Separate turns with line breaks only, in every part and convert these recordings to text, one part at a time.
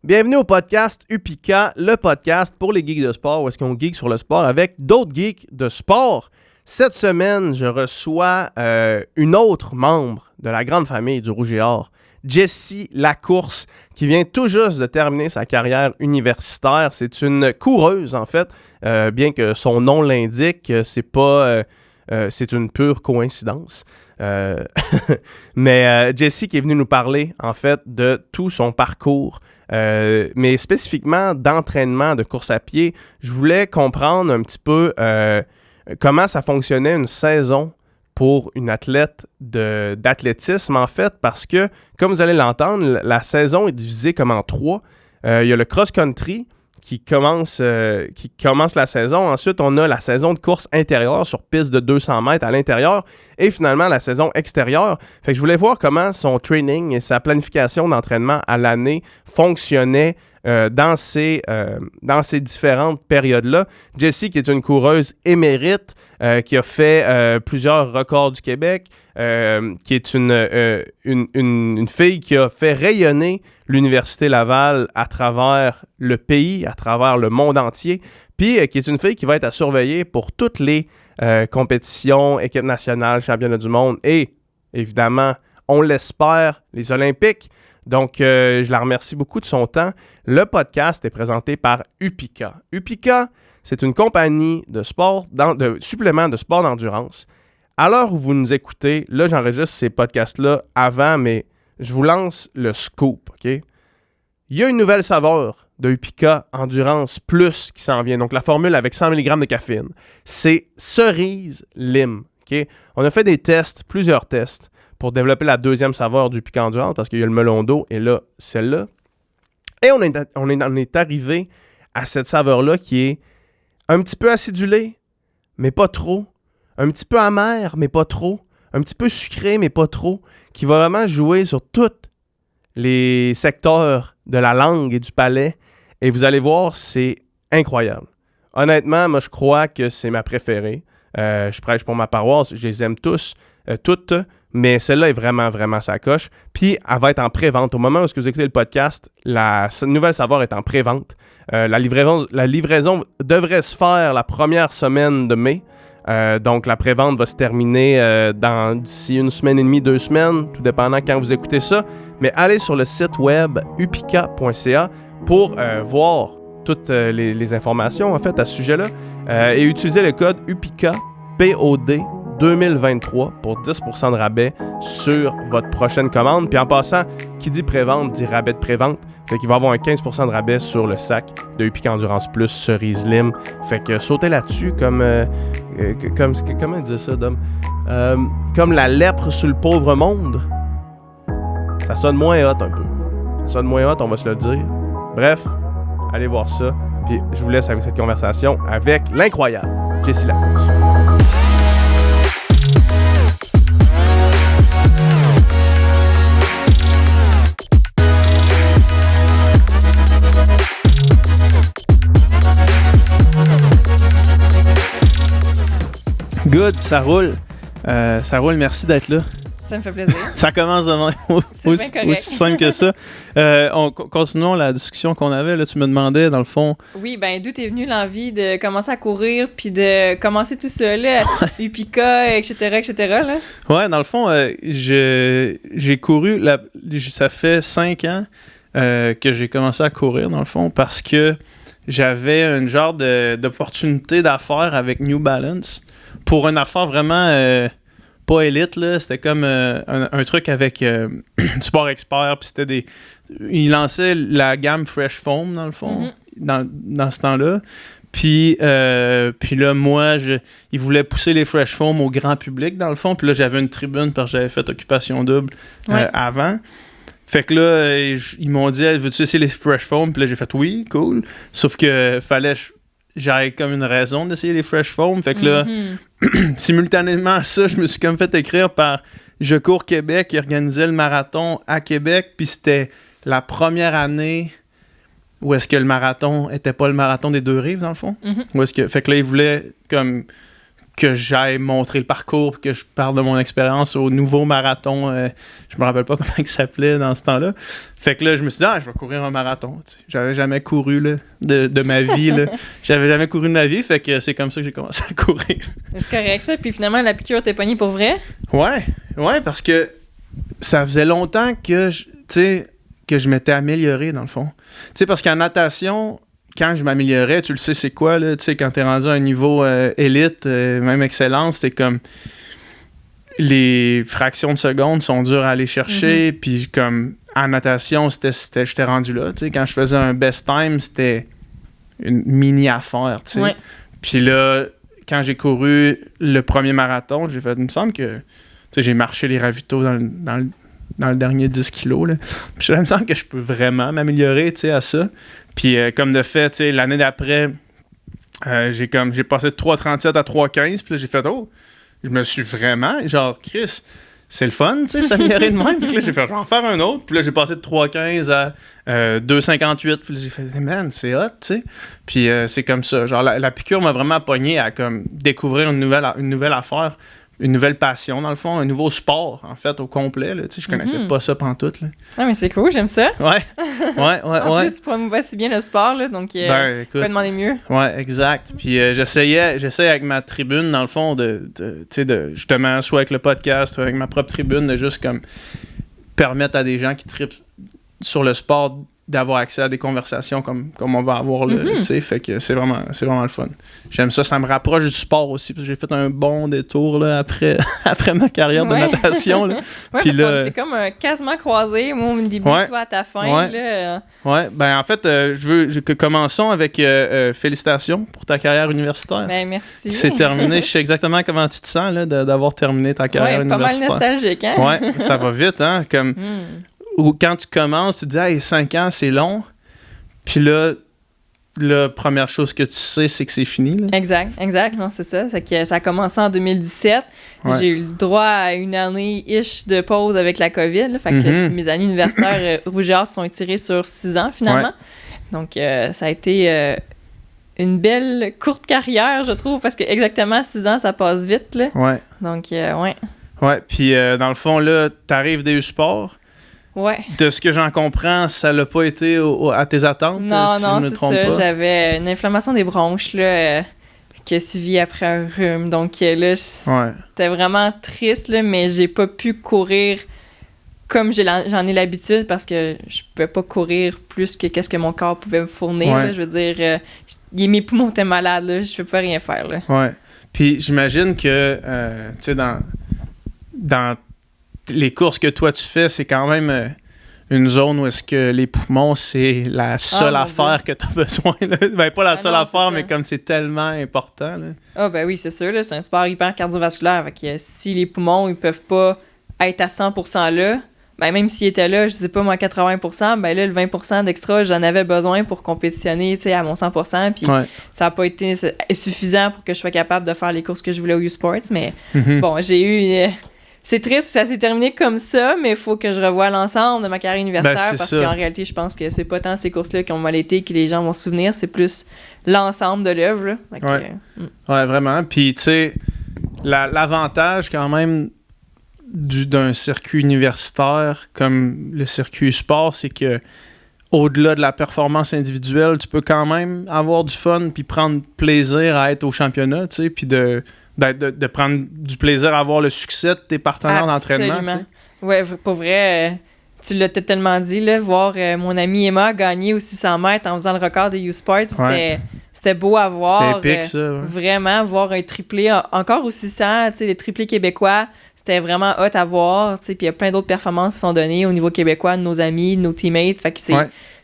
Bienvenue au podcast Upika, le podcast pour les geeks de sport, où est-ce qu'on geek sur le sport avec d'autres geeks de sport. Cette semaine, je reçois une autre membre de la grande famille du Rouge et Or, Jessie Lacourse, qui vient tout juste de terminer sa carrière universitaire. C'est une coureuse, en fait, bien que son nom l'indique, c'est une pure coïncidence. Mais Jessie qui est venue nous parler, en fait, de tout son parcours, mais spécifiquement d'entraînement de course à pied. Je voulais comprendre un petit peu comment ça fonctionnait une saison pour une athlète d'athlétisme, en fait, parce que, comme vous allez l'entendre, la saison est divisée comme en trois. Il y a le cross-country qui commence la saison. Ensuite, on a la saison de course intérieure sur piste de 200 mètres à l'intérieur et finalement la saison extérieure. Fait que je voulais voir comment son training et sa planification d'entraînement à l'année fonctionnaient dans ces différentes périodes-là. Jessie, qui est une coureuse émérite, qui a fait plusieurs records du Québec, qui est une fille qui a fait rayonner l'Université Laval à travers le pays, à travers le monde entier, puis qui est une fille qui va être à surveiller pour toutes les compétitions, équipes nationales, championnats du monde et, évidemment, on l'espère, les Olympiques. Donc, je la remercie beaucoup de son temps. Le podcast est présenté par Upika. Upika, c'est une compagnie de suppléments de sport d'endurance. À l'heure où vous nous écoutez, là, j'enregistre ces podcasts-là avant, mais je vous lance le scoop, OK? Il y a une nouvelle saveur de Upika Endurance Plus qui s'en vient. Donc, la formule avec 100 mg de caféine. C'est cerise lime, OK? On a fait des tests, plusieurs tests, pour développer la deuxième saveur du Upika Endurance, parce qu'il y a le melon d'eau et là, celle-là. Et on est arrivé à cette saveur-là qui est un petit peu acidulée, mais pas trop. Un petit peu amère, mais pas trop. Un petit peu sucré, mais pas trop. Qui va vraiment jouer sur tous les secteurs de la langue et du palais. Et vous allez voir, c'est incroyable. Honnêtement, moi, je crois que c'est ma préférée. Je prêche pour ma paroisse. Je les aime toutes. Mais celle-là est vraiment, vraiment sa coche. Puis, elle va être en pré-vente. Au moment où vous écoutez le podcast, la nouvelle saveur est en pré-vente. La livraison devrait se faire la première semaine de mai. Donc, la pré-vente va se terminer d'ici une semaine et demie, 2 semaines, tout dépendant quand vous écoutez ça. Mais allez sur le site web upika.ca pour voir toutes les informations, en fait, à ce sujet-là. Et utilisez le code UPIKA, POD 2023 pour 10% de rabais sur votre prochaine commande. Puis en passant, qui dit pré-vente dit rabais de pré-vente. Fait qu'il va y avoir un 15% de rabais sur le sac de Upika Endurance Plus cerise lime. Fait que sautez là-dessus comme comment dire ça, Dom? Comme la lèpre sur le pauvre monde. Ça sonne moins hot un peu. Ça sonne moins hot, on va se le dire. Bref, allez voir ça. Puis je vous laisse avec cette conversation avec l'incroyable Jessie Lacourse. Good, ça roule. Merci d'être là.
Ça me fait plaisir.
Ça commence demain aussi simple que ça. Continuons la discussion qu'on avait. Là, tu me demandais, dans le fond...
Oui, ben d'où t'es venu l'envie de commencer à courir puis de commencer tout ça, là, Upika, etc., là? Ouais,
dans le fond, j'ai couru... Ça fait 5 ans que j'ai commencé à courir, dans le fond, parce que j'avais une genre d'opportunité d'affaires avec New Balance pour une affaire vraiment... pas élite, là, c'était comme un truc avec Sport Expert, puis c'était ils lançaient la gamme Fresh Foam, dans le fond, dans ce temps-là. Puis là, moi, ils voulaient pousser les Fresh Foam au grand public, dans le fond. Puis là, j'avais une tribune parce que j'avais fait Occupation Double avant. Fait que là, ils m'ont dit, veux-tu essayer les Fresh Foam? Puis là, j'ai fait oui, cool. Sauf que fallait... J'avais comme une raison d'essayer les Fresh Foam. Fait que là, simultanément à ça, je me suis comme fait écrire par Je cours Québec qui organisait le marathon à Québec. Puis c'était la première année où est-ce que le marathon était pas le marathon des Deux-Rives, dans le fond. Où est-ce que... Fait que là, ils voulaient comme
que j'aille montrer le parcours, que je parle de mon expérience au nouveau marathon. Je me rappelle pas comment il s'appelait dans ce temps-là. Fait que là, je me suis dit, je vais courir un marathon. T'sais. J'avais jamais couru là, de ma vie. Là. J'avais jamais couru de ma vie, fait que c'est comme ça que j'ai commencé à courir.
C'est correct ça, puis finalement, la piqûre t'es pognée pour vrai?
Ouais, parce que ça faisait longtemps que je m'étais amélioré, dans le fond. Tu sais, parce qu'en natation... Quand je m'améliorais, tu le sais, c'est quoi, là, tu sais, quand t'es rendu à un niveau élite, même excellence, c'est comme les fractions de secondes sont dures à aller chercher, puis comme en natation, j'étais rendu là, tu sais, quand je faisais un best time, c'était une mini affaire, tu sais. Ouais. Puis là, quand j'ai couru le premier marathon, il me semble que, tu sais, j'ai marché les ravitaux dans le dernier 10 kilos, là. Puis il me semble que je peux vraiment m'améliorer, tu sais, à ça. Puis comme de fait, tu sais, l'année d'après, j'ai passé de 3,37 à 3,15, puis là, j'ai fait, je me suis vraiment, genre, Chris, c'est le fun, tu sais, s'améliorer de même. Puis là, j'ai fait, je vais en faire un autre. Puis là, j'ai passé de 3,15 à 2,58. Puis là, j'ai fait, man, c'est hot, tu sais. Puis c'est comme ça. Genre, la piqûre m'a vraiment pogné à comme découvrir une nouvelle affaire. Une nouvelle passion, dans le fond, un nouveau sport, en fait, au complet. Là. Tu sais, je connaissais pas ça pantoute. Là.
Ah, mais c'est cool, j'aime ça.
Ouais.
En plus, tu promouvois si bien le sport, là, donc écoute, tu peux demander mieux.
Ouais, exact. Puis j'essayais avec ma tribune, dans le fond, de justement, soit avec le podcast, soit avec ma propre tribune, de juste comme permettre à des gens qui trippent sur le sport d'avoir accès à des conversations comme on va avoir là, tu sais, fait que c'est vraiment le fun. J'aime ça me rapproche du sport aussi, parce que j'ai fait un bon détour là, après ma carrière de natation. Là.
Puis là, c'est comme quasiment croisé, moi, au début, toi à ta fin. Là.
Ouais, ben en fait, je veux que commençons avec félicitations pour ta carrière universitaire.
Ben merci.
C'est terminé, je sais exactement comment tu te sens là, d'avoir terminé ta carrière universitaire.
Pas mal nostalgique, hein?
Ouais, ça va vite, hein, comme... Ou quand tu commences, tu te dis, hey, 5 ans, c'est long. Puis là, la première chose que tu sais, c'est que c'est fini. Là.
Exact. Non, c'est ça. C'est que ça a commencé en 2017. Ouais. J'ai eu le droit à une année-ish de pause avec la COVID. Là. Fait que mes années universitaires Rouge-et-Or se sont étirées sur 6 ans, finalement. Ouais. Donc, ça a été une belle courte carrière, je trouve, parce que exactement 6 ans, ça passe vite. Là. Ouais. Donc, ouais.
Ouais, puis dans le fond, là, t'arrives des U-Sports.
Ouais.
De ce que j'en comprends, ça l'a pas été à tes attentes,
non,
si je ne me trompe pas.
J'avais une inflammation des bronches là, qui a suivi après un rhume. Donc là, c'était vraiment triste, là, mais j'ai pas pu courir comme j'en ai l'habitude parce que je pouvais pas courir plus que qu'est-ce que mon corps pouvait me fournir. Là, je veux dire, mes poumons étaient malades, là, je peux pas rien faire. Là.
Ouais. Puis j'imagine que, tu sais, dans les courses que toi tu fais, c'est quand même une zone où est-ce que les poumons, c'est la seule affaire que tu as besoin. Là. Ben, pas la seule affaire, mais comme c'est tellement important.
Ah, ben oui, c'est sûr. Là, c'est un sport hyper cardiovasculaire. Fait que si les poumons, ils peuvent pas être à 100% là, ben même s'ils étaient là, je sais pas moi, 80%, ben là, le 20% d'extra, j'en avais besoin pour compétitionner, tu sais, à mon 100%. Puis ça a pas été suffisant pour que je sois capable de faire les courses que je voulais au U-Sports. Mais bon, j'ai eu... C'est triste, ça s'est terminé comme ça, mais il faut que je revoie l'ensemble de ma carrière universitaire parce qu'en réalité, je pense que c'est pas tant ces courses-là qui ont mal été que les gens vont se souvenir, c'est plus l'ensemble de l'œuvre.
Ouais, vraiment. Puis, tu sais, l'avantage quand même d'un circuit universitaire comme le circuit sport, c'est que au-delà de la performance individuelle, tu peux quand même avoir du fun puis prendre plaisir à être au championnat, tu sais, puis de prendre du plaisir à avoir le succès de tes partenaires d'entraînement.
Oui, pour vrai, tu l'as tellement dit, là, voir mon amie Emma gagner au 600 mètres en faisant le record des U-Sports, c'était beau à voir.
C'était épique, ça. Ouais.
Vraiment, voir un triplé, encore au 600, les triplés québécois, c'était vraiment hot à voir. Puis il y a plein d'autres performances qui sont données au niveau québécois de nos amis, de nos teammates. Fait que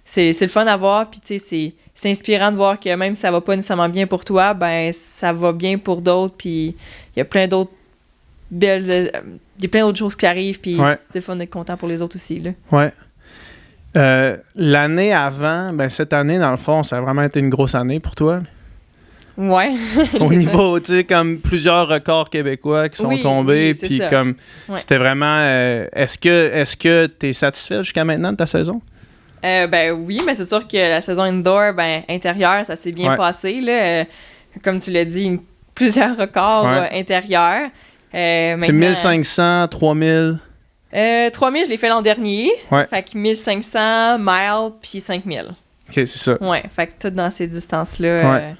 c'est le fun à voir, puis tu sais, c'est inspirant de voir que même si ça va pas nécessairement bien pour toi, ben ça va bien pour d'autres, puis il y a plein d'autres belles... Il y a plein d'autres choses qui arrivent, puis c'est le fun d'être content pour les autres aussi, là.
Ouais. L'année avant, ben cette année, dans le fond, ça a vraiment été une grosse année pour toi.
Ouais.
Au niveau, tu sais, comme plusieurs records québécois qui sont tombés, puis comme c'était vraiment... Est-ce que tu es satisfait jusqu'à maintenant de ta saison?
Ben oui, mais c'est sûr que la saison indoor, intérieure, ça s'est bien passé. Là. Comme tu l'as dit, plusieurs records intérieurs.
C'est 1500, 3000.
3000, je l'ai fait l'an dernier.
Ouais.
Fait que 1500, miles, puis 5000.
OK, c'est ça.
Ouais, fait que tout dans ces distances-là.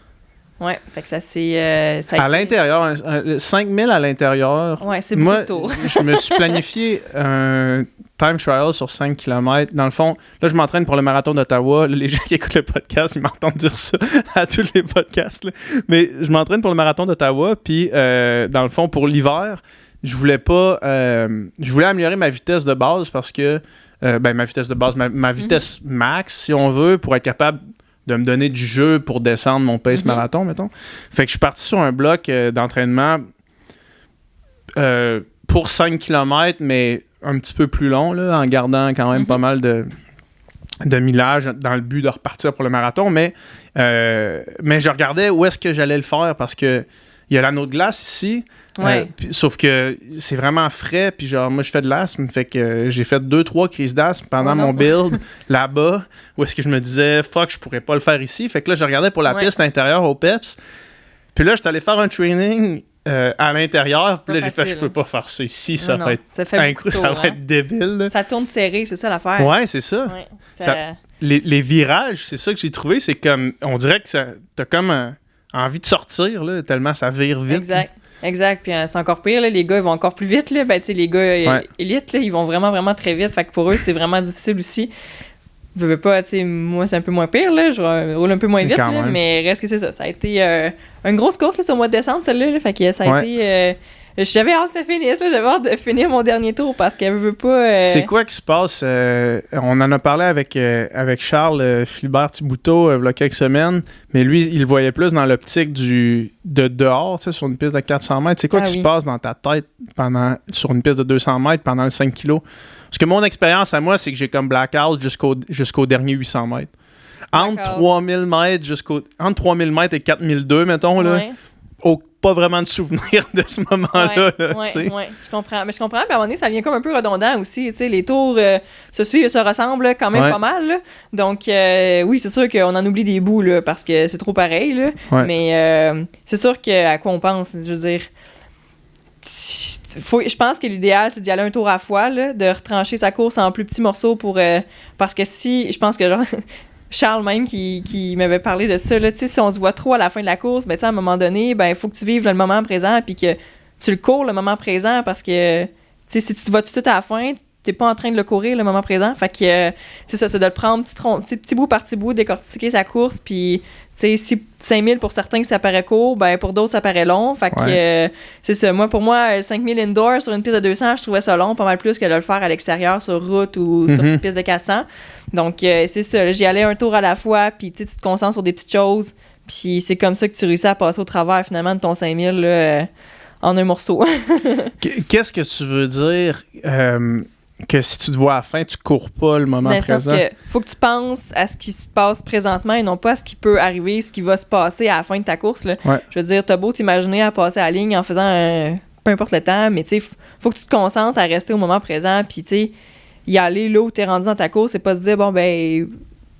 Ouais, fait que ça c'est...
à l'intérieur, 5000 à l'intérieur.
Ouais, c'est beaucoup tôt.
Je me suis planifié un time trial sur 5 km. Dans le fond, là, je m'entraîne pour le marathon d'Ottawa. Là, les gens qui écoutent le podcast, ils m'entendent dire ça à tous les podcasts. Là. Mais je m'entraîne pour le marathon d'Ottawa. Puis, dans le fond, pour l'hiver, je voulais améliorer ma vitesse de base parce que... ma vitesse de base, ma vitesse max, si on veut, pour être capable de me donner du jeu pour descendre mon pace marathon, mettons. Fait que je suis parti sur un bloc d'entraînement pour 5 km, mais un petit peu plus long, là, en gardant quand même pas mal de millage dans le but de repartir pour le marathon. Mais je regardais où est-ce que j'allais le faire parce que il y a l'anneau de glace ici.
Ouais.
Sauf que c'est vraiment frais, puis genre, moi, je fais de l'asthme, fait que j'ai fait 2-3 crises d'asthme pendant mon build là-bas, où est-ce que je me disais, fuck, je pourrais pas le faire ici. Fait que là, je regardais pour la piste intérieure au PEPS. Puis là, j'étais allé faire un training à l'intérieur, puis là, j'ai fait, je peux pas faire ça ici, ça va être incroyable, ça va être débile. Là.
Ça tourne serré, c'est ça l'affaire.
Ouais, c'est ça. Ouais, les virages, c'est ça que j'ai trouvé, c'est comme, on dirait que t'as comme envie de sortir, là, tellement ça vire vite.
Exact, puis c'est encore pire, là, les gars ils vont encore plus vite, là. Ben, les gars élites, là, ils vont vraiment, vraiment très vite, fait que pour eux, c'était vraiment difficile aussi. Je veux pas, moi, c'est un peu moins pire, là, je roule un peu moins vite, là, mais reste que c'est ça. Ça a été une grosse course, là, sur le mois de décembre, celle-là, là, fait que ça a été... j'avais hâte que ça finisse, là, j'avais hâte de finir mon dernier tour parce qu'elle veut pas...
C'est quoi qui se passe? On en a parlé avec Charles Philibert Thibouteau il y a quelques semaines, mais lui, il le voyait plus dans l'optique de dehors, sur une piste de 400 mètres. C'est quoi qui se passe dans ta tête sur une piste de 200 mètres pendant le 5 kilos? Parce que mon expérience à moi, c'est que j'ai comme blackout jusqu'au dernier 800 mètres. Entre 3000 mètres entre 3000 mètres et 4002, mettons, là, pas vraiment de souvenir de ce moment-là.
Je comprends. Mais je comprends, puis à un moment donné, ça devient comme un peu redondant aussi. Les tours se suivent et se ressemblent quand même pas mal. Là. Donc, oui, c'est sûr qu'on en oublie des bouts là, parce que c'est trop pareil. Là. Mais c'est sûr à quoi on pense. Je veux dire, je pense que l'idéal, c'est d'y aller un tour à la fois, là, de retrancher sa course en plus petits morceaux parce que je pense que genre... Charles même qui m'avait parlé de ça, là, si on se voit trop à la fin de la course, ben, à un moment donné, il faut que tu vives le moment présent puis que tu le cours le moment présent parce que si tu te vas tout à la fin, t'es pas en train de le courir le moment présent. Fait que c'est ça, c'est de le prendre petit bout par petit bout, décortiquer sa course puis si 5000 pour certains ça paraît court, ben pour d'autres ça paraît long. Fait que c'est ça. Pour moi 5000 indoor sur une piste de 200, je trouvais ça long pas mal plus que de le faire à l'extérieur sur route ou sur une piste de 400. Donc c'est ça, j'y allais un tour à la fois puis tu te concentres sur des petites choses puis c'est comme ça que tu réussis à passer au travers finalement de ton 5000 là, en un morceau.
Qu'est-ce que tu veux dire que si tu te vois à la fin, tu cours pas le moment présent?
Que faut que tu penses à ce qui se passe présentement et non pas à ce qui peut arriver, ce qui va se passer à la fin de ta course. Là. Je veux dire, t'as beau t'imaginer à passer à la ligne en faisant peu importe le temps, mais tu sais, faut que tu te concentres à rester au moment présent puis tu sais, y aller là où t'es rendu dans ta course et pas se dire, bon, ben,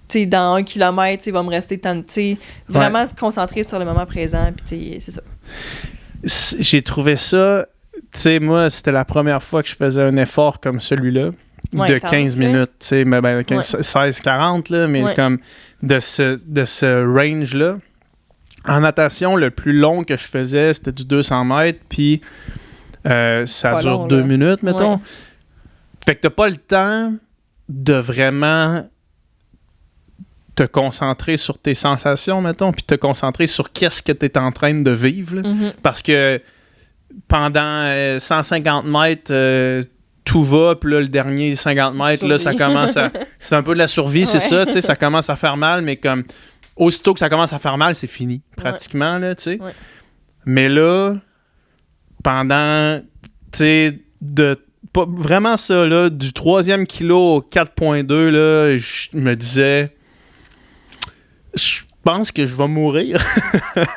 tu sais, dans 1 kilomètre, il va me rester tant de... Tu sais, vraiment se concentrer sur le moment présent puis tu sais, c'est ça.
J'ai trouvé ça... Tu sais, moi, c'était la première fois que je faisais un effort comme celui-là, de 15 minutes, tu sais, 16-40, là, mais comme de ce range-là. En natation, le plus long que je faisais, c'était du 200 mètres, puis ça
pas
dure
long,
2
là.
minutes, mettons. Fait que t'as pas le temps de vraiment te concentrer sur tes sensations, mettons, puis te concentrer sur qu'est-ce que t'es en train de vivre, là. Parce que pendant 150 mètres, tout va, puis là, le dernier 50 mètres, là, ça commence à... C'est un peu de la survie, c'est ça, tu sais, ça commence à faire mal, mais comme... Aussitôt que ça commence à faire mal, c'est fini, pratiquement, là, tu sais. Mais là, pendant, tu sais, vraiment ça, là, du 3e kilo au 4.2, là, je me disais... Je pense que je vais mourir.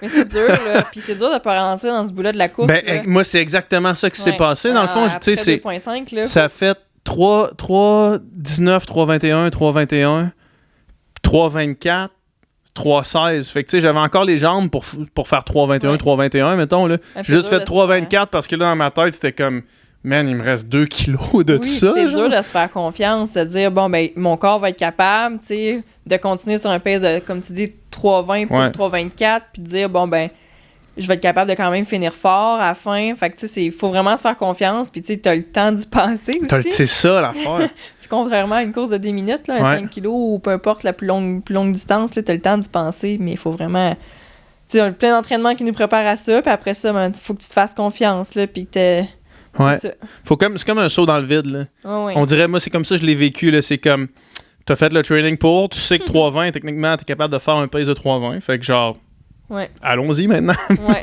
Mais c'est dur, là. Puis c'est dur de pas ralentir dans ce bout-là de la course.
Ben, moi, c'est exactement ça qui s'est passé. Dans le fond, tu sais, c'est...
2.5, là.
Ça fait 3.19, 3.21, 3.21, 3.24. 3,16. Fait que, tu sais, j'avais encore les jambes pour faire 3,21, 3,21, mettons, là. J'ai juste fait 3,24 parce que là, dans ma tête, c'était comme, man, il me reste 2 kilos de tout ça.
C'est dur de se faire confiance, de dire, bon, ben, mon corps va être capable, tu sais, de continuer sur un pace de, comme tu dis, 3,20 plutôt que 3,24, puis de dire, bon, ben, je vais être capable de quand même finir fort à la fin. Fait que, tu sais, il faut vraiment se faire confiance, puis tu sais, t'as le temps d'y penser aussi.
C'est ça, l'affaire.
Contrairement à une course de 10 minutes, là, un 5 kilos ou peu importe la plus longue distance, là, t'as le temps d'y penser, mais il faut vraiment... Tu sais, plein d'entraînements qui nous préparent à ça, puis après ça, il faut que tu te fasses confiance, là, puis que t'es...
Ouais. C'est comme un saut dans le vide, là. On dirait, moi, c'est comme ça que je l'ai vécu, là. C'est comme, t'as fait le training pour, tu sais que 3,20, techniquement, t'es capable de faire un pace de 3,20. Fait que genre, allons-y maintenant.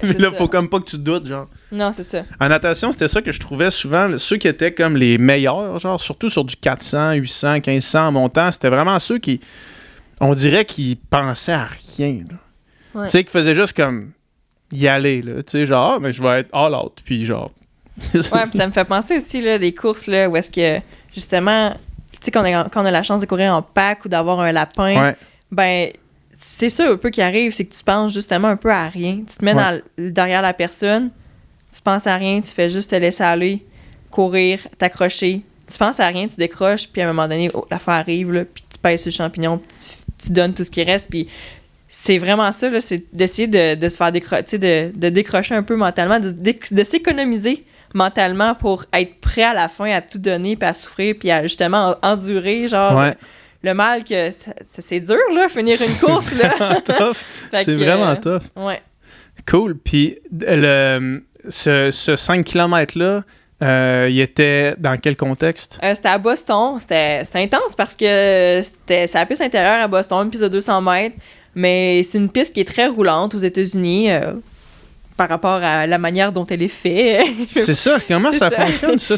Mais là, faut comme pas que tu te doutes, genre.
Non, c'est ça.
En natation, c'était ça que je trouvais souvent, ceux qui étaient comme les meilleurs, genre, surtout sur du 400, 800, 1500 en montant, c'était vraiment ceux qui, on dirait qu'ils pensaient à rien, là. Tu sais, qui faisaient juste comme y aller, là. Tu sais, genre, mais je vais être all out, puis genre...
Ouais, puis ça me fait penser aussi là, des courses là, où est-ce que, justement, tu sais, quand on a la chance de courir en pack ou d'avoir un lapin, ben, c'est ça un peu qui arrive, c'est que tu penses justement un peu à rien. Tu te mets derrière la personne, tu penses à rien, tu fais juste te laisser aller, courir, t'accrocher. Tu penses à rien, tu décroches, puis à un moment donné, l'affaire arrive, là, puis tu pèses sur le champignon, puis tu donnes tout ce qui reste, puis c'est vraiment ça, là, c'est d'essayer de se faire décrocher, de décrocher un peu mentalement, de s'économiser mentalement pour être prêt à la fin à tout donner puis à souffrir puis à justement endurer genre le mal que c'est dur là finir une course là.
C'est vraiment tough.
Ouais.
Cool. Puis ce 5 km là, il était dans quel contexte?
C'était à Boston. C'était intense parce que c'est la piste intérieure à Boston, une piste de 200 mètres, mais c'est une piste qui est très roulante aux États-Unis. Par rapport à la manière dont elle est faite.
C'est ça, comment ça fonctionne, ça?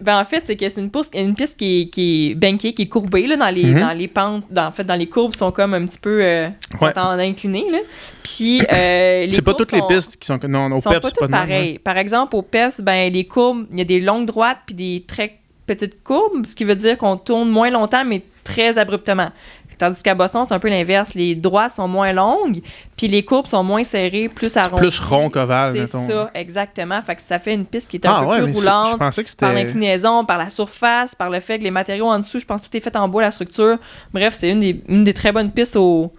Ben en fait, c'est que c'est une piste qui est bankée, qui est courbée, là, dans les pentes, dans les courbes sont comme un petit peu sont en incliné, là. Puis
c'est pas toutes les pistes qui sont... Non, au PEPS,
pas toutes pareilles. Par exemple, au PEPS, ben les courbes, il y a des longues droites puis des très petites courbes, ce qui veut dire qu'on tourne moins longtemps, mais très abruptement. Tandis qu'à Boston, c'est un peu l'inverse. Les droites sont moins longues, puis les courbes sont moins serrées, plus arrondies.
Plus rond qu'ovale,
mettons. C'est ça, exactement. Fait que ça fait une piste qui est
un
peu plus roulante.
Je pensais que c'était...
Par l'inclinaison, par la surface, par le fait que les matériaux en dessous, je pense que tout est fait en bois, la structure. Bref, c'est une des très bonnes pistes en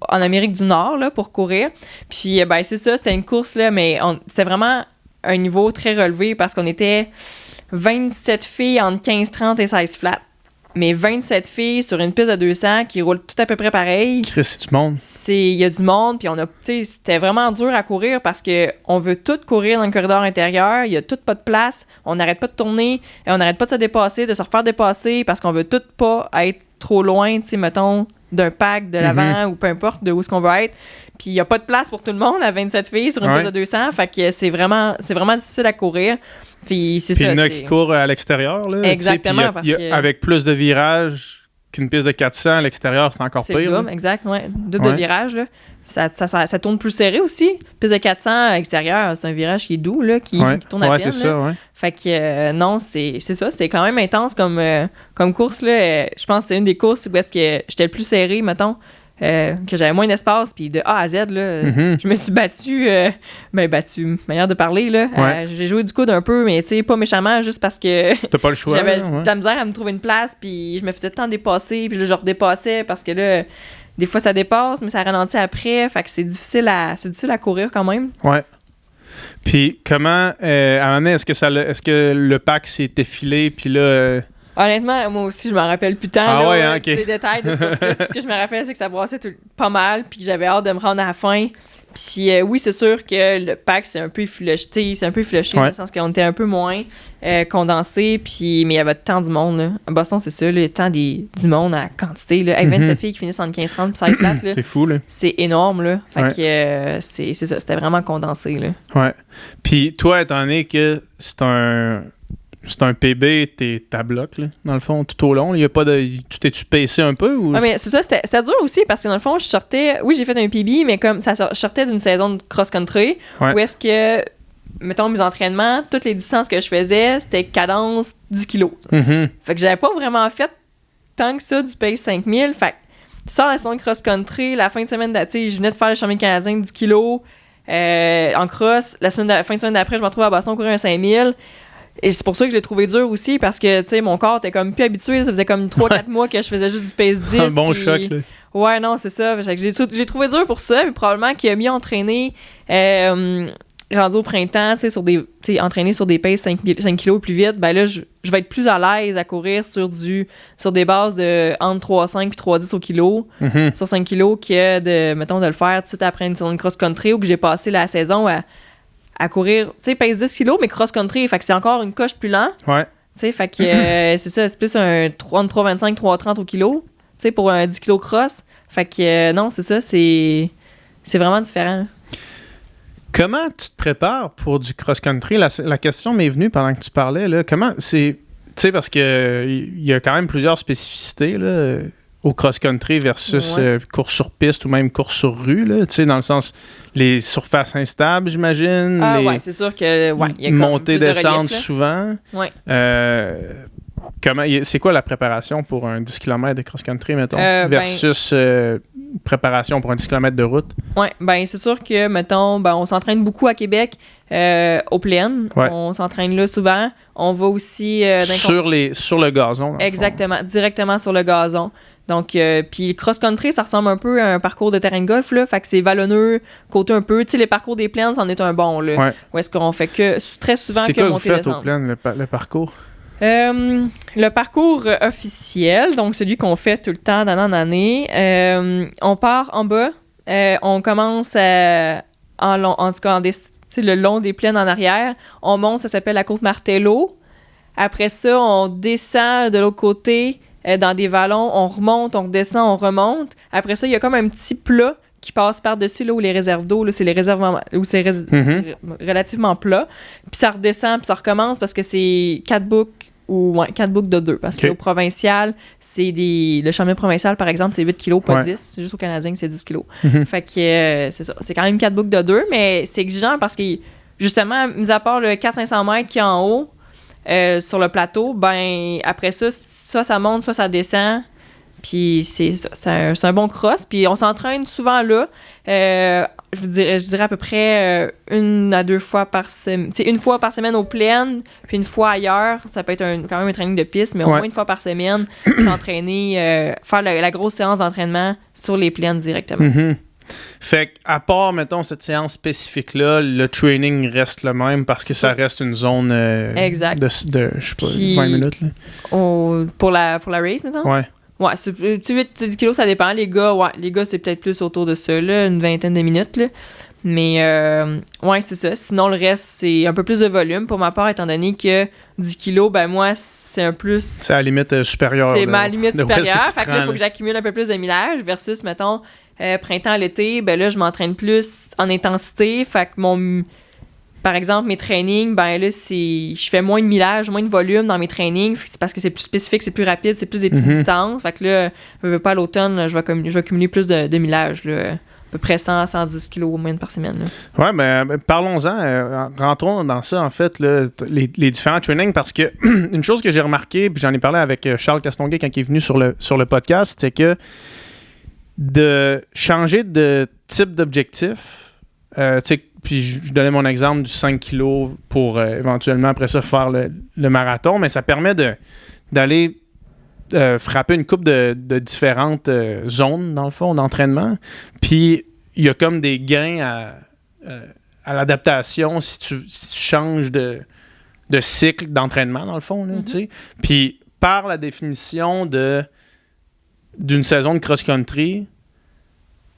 Amérique du Nord là, pour courir. Puis, ben c'est ça, c'était une course, là, mais c'était vraiment un niveau très relevé parce qu'on était 27 filles entre 15-30 et 16 flats. Mais 27 filles sur une piste de 200 qui roulent tout à peu près pareil.
Chris, c'est du monde.
Il y a du monde, puis c'était vraiment dur à courir parce qu'on veut tout courir dans le corridor intérieur, il y a tout pas de place, on n'arrête pas de tourner, et on n'arrête pas de se dépasser, de se refaire dépasser parce qu'on veut tout pas être trop loin, tu sais, mettons, d'un pack de l'avant ou peu importe de où est-ce qu'on veut être. Puis il n'y a pas de place pour tout le monde à 27 filles sur une piste de 200, fait que c'est vraiment difficile à courir. Puis
il y en a qui courent à l'extérieur, là.
Exactement.
Avec plus de virages qu'une piste de 400 à l'extérieur, c'est encore pire.
C'est double, exact, ouais. Double de virages, là. Ça tourne plus serré aussi. Piste de 400 à l'extérieur, c'est un virage qui est doux, là, qui tourne à peine.
Ouais, c'est ça, ouais.
Fait que non, c'est ça. C'était quand même intense comme course, là. Je pense que c'est une des courses où est-ce que j'étais le plus serré, mettons. Que j'avais moins d'espace, puis de A à Z, là, je me suis battue, manière de parler, là. J'ai joué du coude un peu, mais tu sais, pas méchamment, juste parce que
t'as pas le choix,
j'avais de la misère à me trouver une place, puis je me faisais tant dépasser, puis là, je redépassais, parce que là, des fois, ça dépasse, mais ça ralentit après, fait que c'est difficile à courir quand même. Ouais.
Puis comment, à un moment donné, est-ce que le pack s'est effilé, puis là...
Honnêtement, moi aussi, je m'en rappelle plus tant des détails de ce course-là. Tout ce que je me rappelle, c'est que ça brassait pas mal, puis que j'avais hâte de me rendre à la fin. Puis oui, c'est sûr que le pack, c'est un peu effiloché, dans le sens qu'on était un peu moins condensé, puis mais il y avait tant du monde. Là. À Boston, c'est ça, le temps du monde à quantité. Là. 27 filles qui finissent en 15-30 puis 16 flats.
C'est fou, là.
C'est énorme, là. Fait que c'est ça, c'était vraiment condensé, là.
Ouais. Puis toi, étant donné que c'est un PB, t'es à bloc, là, dans le fond, tout au long. Il y a pas de... Tu t'es-tu pacé un peu? Ou...
Ouais, mais c'est ça, c'était dur aussi parce que dans le fond, je sortais... Oui, j'ai fait un PB, mais comme ça, je sortais d'une saison de cross-country où est-ce que, mettons, mes entraînements, toutes les distances que je faisais, c'était cadence 10 kilos. Fait que j'avais pas vraiment fait tant que ça du pace 5000. Fait sors la saison de cross-country, la fin de semaine, tu sais, je venais de faire le championnat canadien de 10 kilos en cross. Fin de semaine d'après, je me retrouve à Boston courir un 5000. Et c'est pour ça que je l'ai trouvé dur aussi, parce que, tu sais, mon corps était comme plus habitué. Ça faisait comme 3-4 mois que je faisais juste du pace 10.
Un bon choc, là.
Ouais, non, c'est ça. J'ai trouvé dur pour ça, mais probablement qu'il a mieux entraîné rendu au printemps, tu sais, entraîner sur des paces 5 kilos plus vite, ben là, je vais être plus à l'aise à courir sur des bases de entre 3,5 et 3,10 au kilo, sur 5 kilos, que de le faire tout de suite après une cross-country, où que j'ai passé la saison à courir, tu sais, pace 10 kilos, mais cross-country, fait que c'est encore une coche plus lent.
Ouais.
Tu sais, fait que c'est ça, c'est plus un 3,25, 3,30 au kilo, tu sais, pour un 10 kilos cross. Fait que non, c'est ça, c'est vraiment différent.
Comment tu te prépares pour du cross-country? La question m'est venue pendant que tu parlais. Là. Comment c'est... Tu sais, parce qu'il y a quand même plusieurs spécificités là, au cross-country versus course sur piste ou même course sur rue. Tu sais, dans le sens, les surfaces instables, j'imagine.
Ouais, c'est sûr que... Ouais, y a
montées, descentes souvent.
Ouais.
C'est quoi la préparation pour un 10 km de cross-country, mettons, versus préparation pour un 10 km de route?
Oui, ben c'est sûr que, mettons, on s'entraîne beaucoup à Québec, aux plaines. Ouais. On s'entraîne là souvent. On va aussi...
sur le gazon.
Exactement, directement sur le gazon. Donc, puis le cross-country, ça ressemble un peu à un parcours de terrain de golf, là. Fait que c'est vallonneux, côté un peu. Tu sais, les parcours des plaines, c'en est un bon, là. Ouais. Où est-ce qu'on fait que très souvent
c'est
que monter
descendre. C'est quoi vous faites aux plaines, le parcours?
Le parcours officiel, donc celui qu'on fait tout le temps d'année en année, on part en bas, on commence en tout cas le long des plaines en arrière, on monte, ça s'appelle la côte Martello. Après ça, on descend de l'autre côté dans des vallons, on remonte, on redescend, on remonte. Après ça, il y a comme un petit plat qui passe par-dessus, là où les réserves d'eau, là, c'est les réserves où c'est relativement plat. Puis ça redescend, puis ça recommence parce que c'est 4 boucles de 2. Parce que au provincial, le championnat provincial, par exemple, c'est 8 kilos, pas 10. C'est juste au Canadien que c'est 10 kilos. Fait que c'est ça. C'est quand même 4 boucles de 2, mais c'est exigeant parce que, justement, mis à part le 400-500 mètres qui est en haut, sur le plateau, ben après ça, soit ça monte, soit ça descend. Puis c'est un bon cross. Puis on s'entraîne souvent là. Je dirais à peu près 1 à 2 fois par semaine. Tu sais, 1 fois par semaine aux plaines, puis 1 fois ailleurs. Ça peut être quand même un training de piste, mais au moins 1 fois par semaine, s'entraîner, faire la grosse séance d'entraînement sur les plaines directement.
Fait qu'à part, mettons, cette séance spécifique-là, le training reste le même parce que ça reste une zone
exact.
de je sais pas, 20 minutes. Là.
Pour la race, mettons?
Ouais.
Ouais, 8-10 kilos, ça dépend. Les gars, c'est peut-être plus autour de ça, là, une vingtaine de minutes. Là. Mais, ouais, c'est ça. Sinon, le reste, c'est un peu plus de volume. Pour ma part, étant donné que 10 kilos, ben moi, c'est un plus...
C'est à la limite supérieure.
C'est ma limite supérieure. Fait que là, il faut que j'accumule un peu plus de millage versus, mettons, printemps, l'été, ben là, je m'entraîne plus en intensité. Fait que par exemple, mes trainings, ben là, je fais moins de millage, moins de volume dans mes trainings. C'est parce que c'est plus spécifique, c'est plus rapide, c'est plus des petites distances. Fait que là, je veux pas à l'automne, là, je vais cumuler plus de millage, là. À peu près 100-110 kilos au moins par semaine. Là.
Ouais, ben parlons-en. Rentrons dans ça, en fait, là, les différents trainings, parce que une chose que j'ai remarqué, puis j'en ai parlé avec Charles Castonguay quand il est venu sur le podcast, c'est que de changer de type d'objectif, tu sais, puis je donnais mon exemple du 5 kilos pour éventuellement après ça faire le marathon, mais ça permet d'aller frapper une couple de différentes zones, dans le fond, d'entraînement. Puis il y a comme des gains à l'adaptation si tu changes de cycle d'entraînement, dans le fond. Là, tu sais. Puis par la définition d'une saison de cross-country,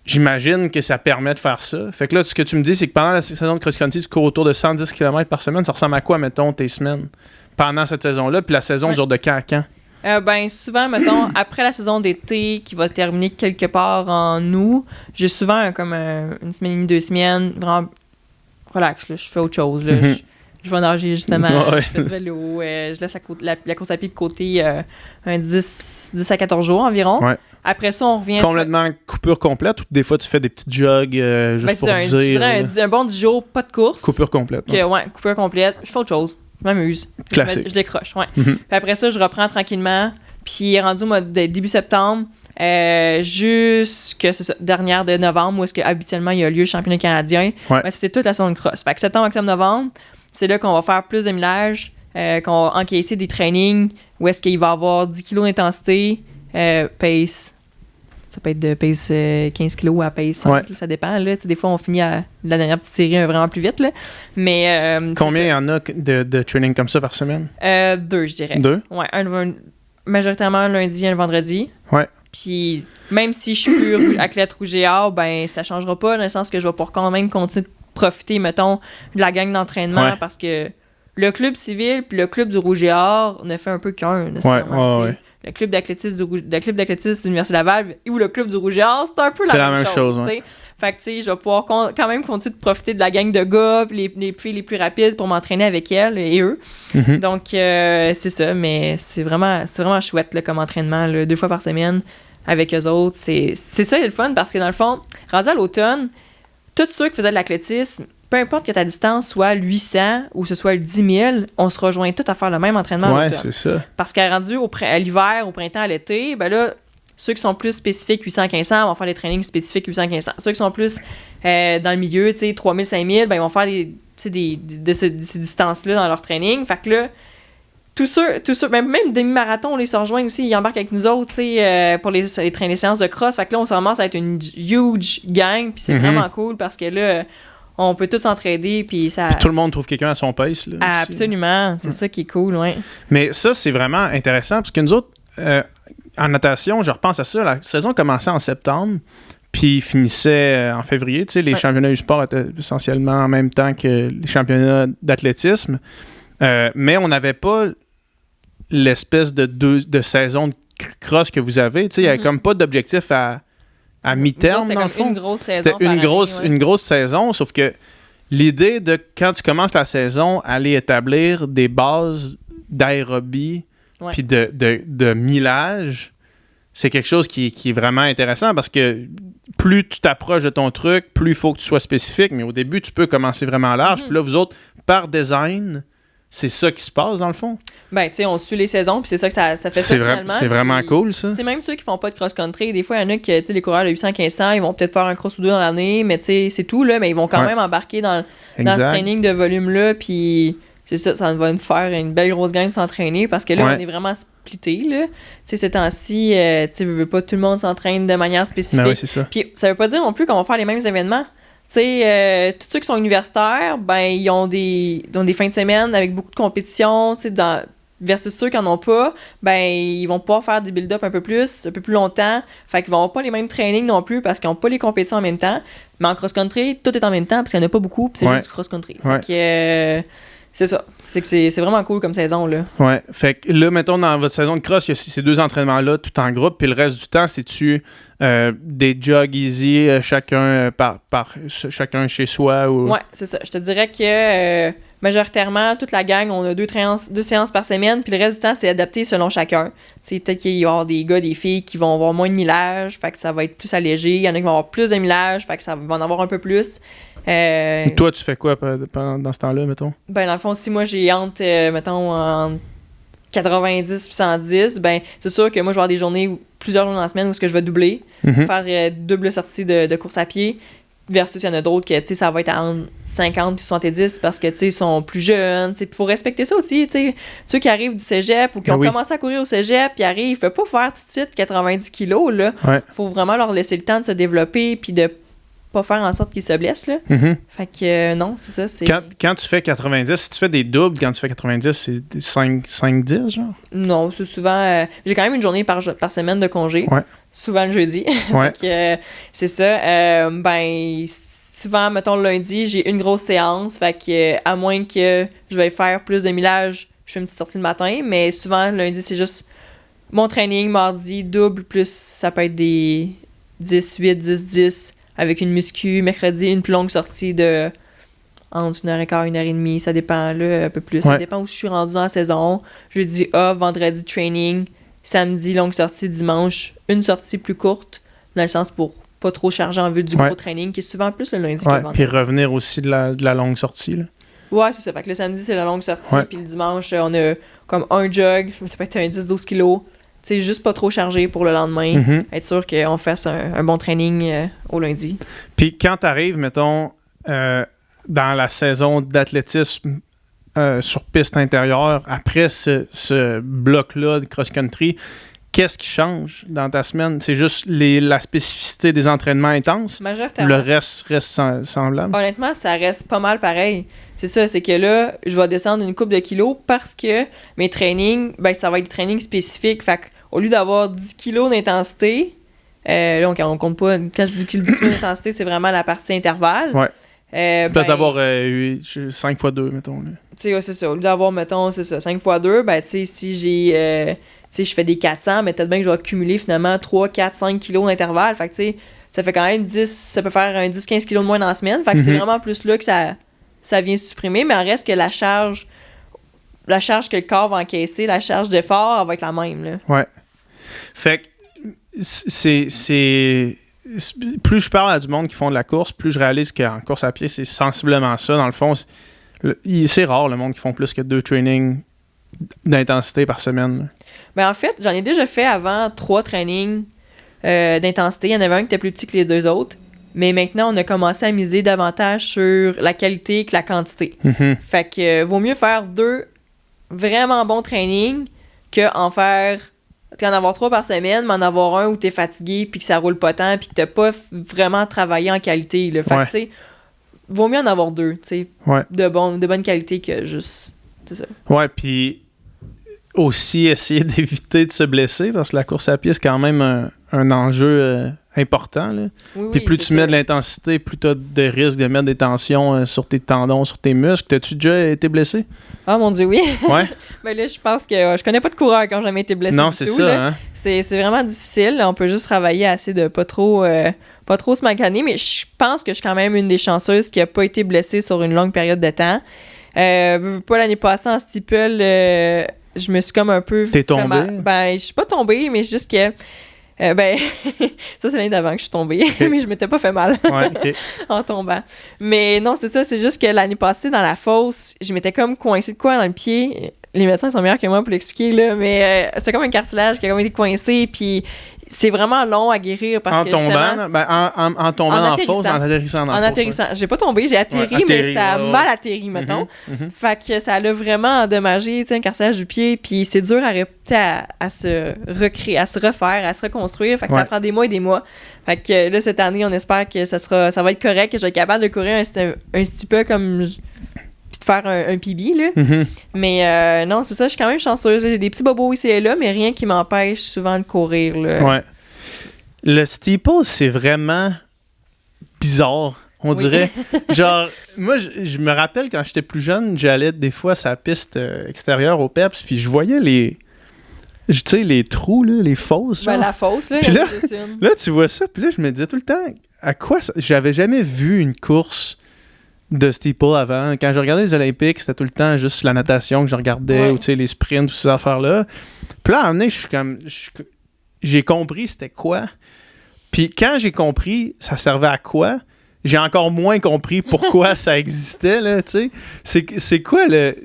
j'imagine que ça permet de faire ça. Fait que là, ce que tu me dis, c'est que pendant la saison de cross-country, tu cours autour de 110 km par semaine. Ça ressemble à quoi, mettons, tes semaines pendant cette saison-là? Puis la saison dure de quand à quand?
Ben souvent, mettons, après la saison d'été qui va terminer quelque part en août, j'ai souvent une semaine et demie, 2 semaines, vraiment relax, là, je fais autre chose. Là, je vais nager justement, je fais du vélo, je laisse la course à pied de côté un 10 à 14 jours environ. Ouais. Après ça, on revient...
Complètement coupure complète ou des fois tu fais des petites jogs juste pour dire...
un bon 10 jours, pas de course.
Coupure complète.
Ouais, coupure complète. Je fais autre chose. Je m'amuse.
Classique.
Je décroche, ouais. Puis après ça, je reprends tranquillement. Puis rendu au début septembre, jusque c'est ça, dernière de novembre, où est-ce que habituellement il y a lieu le championnat canadien.
Ouais.
Ben, c'est toute la saison de cross. Fait que septembre, octobre, novembre, c'est là qu'on va faire plus de millage, qu'on va encaisser des trainings, où est-ce qu'il va y avoir 10 kg d'intensité, pace. Ça peut être de pace 15 kg à pace 5,
Ouais.
ça dépend. Là. Des fois, on finit à la dernière petite série vraiment plus vite. Là. Mais,
Combien il y en a de training comme ça par semaine?
2, je dirais.
2?
Ouais, majoritairement un lundi et un vendredi.
Ouais.
Puis même si je suis plus athlète rouge et or, ben ça changera pas, dans le sens que je vais pouvoir quand même continuer de profiter, mettons, de la gang d'entraînement,
Ouais.
parce que le club civil puis le club du rouge et or ne fait un peu qu'un, nécessairement.
Ouais.
Le club d'athlétisme de l'Université Laval ou le club du rouge et or, c'est un peu la même chose.
Ouais.
T'sais. Fait que, tu sais, je vais pouvoir quand même continuer de profiter de la gang de gars, puis les filles les plus rapides pour m'entraîner avec elles et eux.
Mhm.
Donc, c'est ça, mais c'est vraiment chouette là, comme entraînement, là, 2 fois par semaine avec eux autres. C'est ça, le fun, parce que dans le fond, rendu à l'automne, tous ceux qui faisaient de l'athlétisme, peu importe que ta distance soit 800 ou ce soit le 10 000, on se rejoint tous à faire le même entraînement à
Ouais,
l'automne.
c'est ça.
Parce qu'à rendu à l'hiver, au printemps, à l'été, ben là, ceux qui sont plus spécifiques 800-1500 vont faire des trainings spécifiques 800-1500. Ceux qui sont plus dans le milieu, tu sais, 3000-5000, ben ils vont faire ces distances-là dans leur training. Fait que là, tous ceux même demi-marathon, ils se rejoignent aussi, ils embarquent avec nous autres, tu sais, pour les séances de cross. Fait que là, on se ramasse à être une huge gang, puis c'est vraiment cool parce que là, on peut tous s'entraider, puis ça...
Puis tout le monde trouve quelqu'un à son pace. Là,
Absolument, c'est ça qui est cool, ouais.
Mais ça, c'est vraiment intéressant, parce que nous autres, en natation, je repense à ça, la saison commençait en septembre, puis finissait en février. Tu sais, les championnats du sport étaient essentiellement en même temps que les championnats d'athlétisme. Mais on n'avait pas l'espèce de saison de cross que vous avez. Tu sais, il n'y avait comme pas d'objectif à mi-terme, dans le fond.
Une grosse saison.
C'était une grosse saison, sauf que l'idée de, quand tu commences la saison, aller établir des bases d'aérobie puis de millage, c'est quelque chose qui est vraiment intéressant, parce que plus tu t'approches de ton truc, plus il faut que tu sois spécifique. Mais au début, tu peux commencer vraiment large. Puis là, vous autres, par design, c'est ça qui se passe, dans le fond.
Ben, tu sais, on suit les saisons, puis c'est ça que ça fait ça, finalement.
C'est vraiment cool, ça.
Tu sais, même ceux qui font pas de cross-country, des fois, il y en a qui, tu sais, les coureurs de 800-1500, ils vont peut-être faire un cross ou deux dans l'année, mais tu sais, c'est tout, là, mais ils vont quand même embarquer dans ce training de volume-là, puis c'est ça, ça va nous faire une belle grosse game s'entraîner, parce que là, on est vraiment splitté, là. Tu sais, ces temps-ci, tu sais, pas tout le monde s'entraîne de manière spécifique.
Ben oui, c'est ça.
Puis ça veut pas dire non plus qu'on va faire les mêmes événements. Tu sais, tous ceux qui sont universitaires, ben, ils ont des fins de semaine avec beaucoup de compétitions, tu sais, versus ceux qui n'en ont pas, ben, ils vont pouvoir faire des build-up un peu plus longtemps. Fait qu'ils vont avoir pas les mêmes trainings non plus, parce qu'ils n'ont pas les compétitions en même temps. Mais en cross-country, tout est en même temps, parce qu'il n'y en a pas beaucoup, puis c'est juste du cross-country. Fait que c'est ça. C'est vraiment cool comme saison, là.
Ouais. Fait que là, mettons, dans votre saison de cross, il y a ces 2 entraînements-là tout en groupe, puis le reste du temps, c'est-tu des jogs easy, chacun chacun chez soi? Ou...
Ouais, c'est ça. Je te dirais que majoritairement, toute la gang, on a 2 séances par semaine, puis le reste du temps, c'est adapté selon chacun. Tu sais, peut-être qu'il va y avoir des gars, des filles qui vont avoir moins de millage, fait que ça va être plus allégé. Il y en a qui vont avoir plus de millage, fait que ça va en avoir un peu plus.
Toi, tu fais quoi dans ce temps-là, mettons?
Ben, dans le fond, si moi j'ai mettons, entre 90 et 110, ben, c'est sûr que moi, je vais avoir des journées, plusieurs jours dans la semaine où je vais doubler, faire double sortie de course à pied, versus il y en a d'autres que, tu sais, ça va être entre 50 et 70 parce que, tu sais, ils sont plus jeunes. Il faut respecter ça aussi, tu sais. Ceux qui arrivent du cégep ou qui ont commencé à courir au cégep, puis arrivent, ils peuvent pas faire tout de suite 90 kilos, là. Faut vraiment leur laisser le temps de se développer, puis de pas faire en sorte qu'ils se blessent, là. Fait que non, c'est ça. C'est...
Quand tu fais 90, si tu fais des doubles, quand tu fais 90, c'est 5-10, genre?
Non, c'est souvent... j'ai quand même une journée par semaine de congé. Souvent le jeudi. Fait que c'est ça. Ben, souvent, mettons, le lundi, j'ai une grosse séance. Fait que, à moins que je vais faire plus de millage, je fais une petite sortie le matin. Mais souvent, le lundi, c'est juste mon training. Mardi, double, plus ça peut être des 10-8, 10-10 avec une muscu. Mercredi, une plus longue sortie de entre 1h15, 1h30. Ça dépend, là, un peu plus. Ça dépend où je suis rendu dans la saison. Jeudi off, vendredi training. Samedi, longue sortie. Dimanche, une sortie plus courte. Dans le sens pour pas trop charger en vue du gros training, qui est souvent plus le lundi que le vendredi.
Puis revenir aussi de la longue sortie, là.
Ouais, c'est ça. Fait que le samedi, c'est la longue sortie. Puis le dimanche, on a comme un jog. Ça peut être un 10-12 kilos. sais, juste pas trop chargé pour le lendemain.
Mhm.
Être sûr qu'on fasse un bon training au lundi.
Puis quand t'arrives, mettons, dans la saison d'athlétisme sur piste intérieure, après ce bloc-là de cross-country, qu'est-ce qui change dans ta semaine? C'est juste la spécificité des entraînements intenses?
Majoritairement.
Le reste semblable?
Honnêtement, ça reste pas mal pareil. C'est ça, c'est que là, je vais descendre une couple de kilos parce que mes trainings, ben ça va être des trainings spécifiques. Fait qu'au lieu d'avoir 10 kilos d'intensité, là, on compte pas, quand je dis 10 kilos d'intensité, c'est vraiment la partie intervalle.
Ouais. Place d'avoir 5 x 2, mettons.
Tu sais, c'est ça. Au lieu d'avoir, mettons, c'est ça, 5 x 2, ben, tu sais, si j'ai... tu sais, je fais des 400, mais peut-être bien que je vais accumuler finalement 3, 4, 5 kilos d'intervalle. Fait que, tu sais, ça fait quand même 10... Ça peut faire un 10-15 kilos de moins dans la semaine. Fait que c'est vraiment plus là que ça vient supprimer. Mais en reste que la charge que le corps va encaisser, la charge d'effort, elle va être la même, là.
Ouais. Fait que c'est... Plus je parle à du monde qui font de la course, plus je réalise qu'en course à pied, c'est sensiblement ça. Dans le fond, c'est rare le monde qui font plus que 2 trainings d'intensité par semaine.
Ben en fait, j'en ai déjà fait avant 3 trainings d'intensité. Il y en avait un qui était plus petit que les 2 autres. Mais maintenant, on a commencé à miser davantage sur la qualité que la quantité.
Mm-hmm.
Fait que vaut mieux faire 2 vraiment bons trainings qu'en avoir 3 par semaine, mais en avoir un où t'es fatigué, puis que ça roule pas tant, puis que t'as pas vraiment travaillé en qualité. Là. Fait que, tu sais, vaut mieux en avoir 2, tu sais, de bonne qualité que juste... C'est ça.
Ouais, puis aussi essayer d'éviter de se blesser, parce que la course à pied, c'est quand même un enjeu important. Là. Puis plus tu mets de l'intensité, plus tu as de risque de mettre des tensions sur tes tendons, sur tes muscles. T'as-tu déjà été blessé?
Ah mon Dieu, oui.
Ouais.
Ben là, je pense que je connais pas de coureur qui ont jamais été blessé.
Non,
du
c'est
tout,
ça.
là.
Hein?
C'est vraiment difficile. On peut juste travailler assez de pas trop se maganer, mais je pense que je suis quand même une des chanceuses qui a pas été blessée sur une longue période de temps. Pas l'année passée en steeple, je me suis comme un peu...
T'es tombée?
Ben, je suis pas tombée, mais c'est juste que... ça, c'est l'année d'avant que je suis tombée,
Okay.
mais je m'étais pas fait mal en tombant. Mais non, c'est ça, c'est juste que l'année passée, dans la fosse, je m'étais comme coincée de quoi dans le pied. Les médecins sont meilleurs que moi pour l'expliquer, là, mais c'est comme un cartilage qui a comme été coincé, puis c'est vraiment long à guérir parce que justement...
En tombant en fosse, en atterrissant dans la fosse. En
atterrissant. J'ai pas tombé, j'ai atterri, mais ça a mal atterri, mettons. Fait que ça l'a vraiment endommagé, tu sais, un cartilage du pied, puis c'est dur à se recréer, à se refaire, à se reconstruire. Fait que ça prend des mois et des mois. Fait que là, cette année, on espère que ça va être correct, que je vais être capable de courir un petit peu comme... puis de faire un PB, là. Mais non, c'est ça, je suis quand même chanceuse. J'ai des petits bobos ici et là, mais rien qui m'empêche souvent de courir, là.
Ouais. Le steeple, c'est vraiment bizarre, on dirait. Genre, moi, je me rappelle quand j'étais plus jeune, j'allais des fois sur la piste extérieure au PEPS, puis je voyais les trous, là, les fosses.
Ben, la fosse, là,
puis là, tu vois ça, puis là, je me disais tout le temps, à quoi ça... J'avais jamais vu une course de steeple avant. Quand je regardais les Olympiques, c'était tout le temps juste la natation que je regardais, ou tu sais, les sprints, toutes ces affaires-là. Puis là, à un moment donné, j'ai compris c'était quoi. Puis quand j'ai compris ça servait à quoi, j'ai encore moins compris pourquoi ça existait, là, tu sais. C'est quoi le...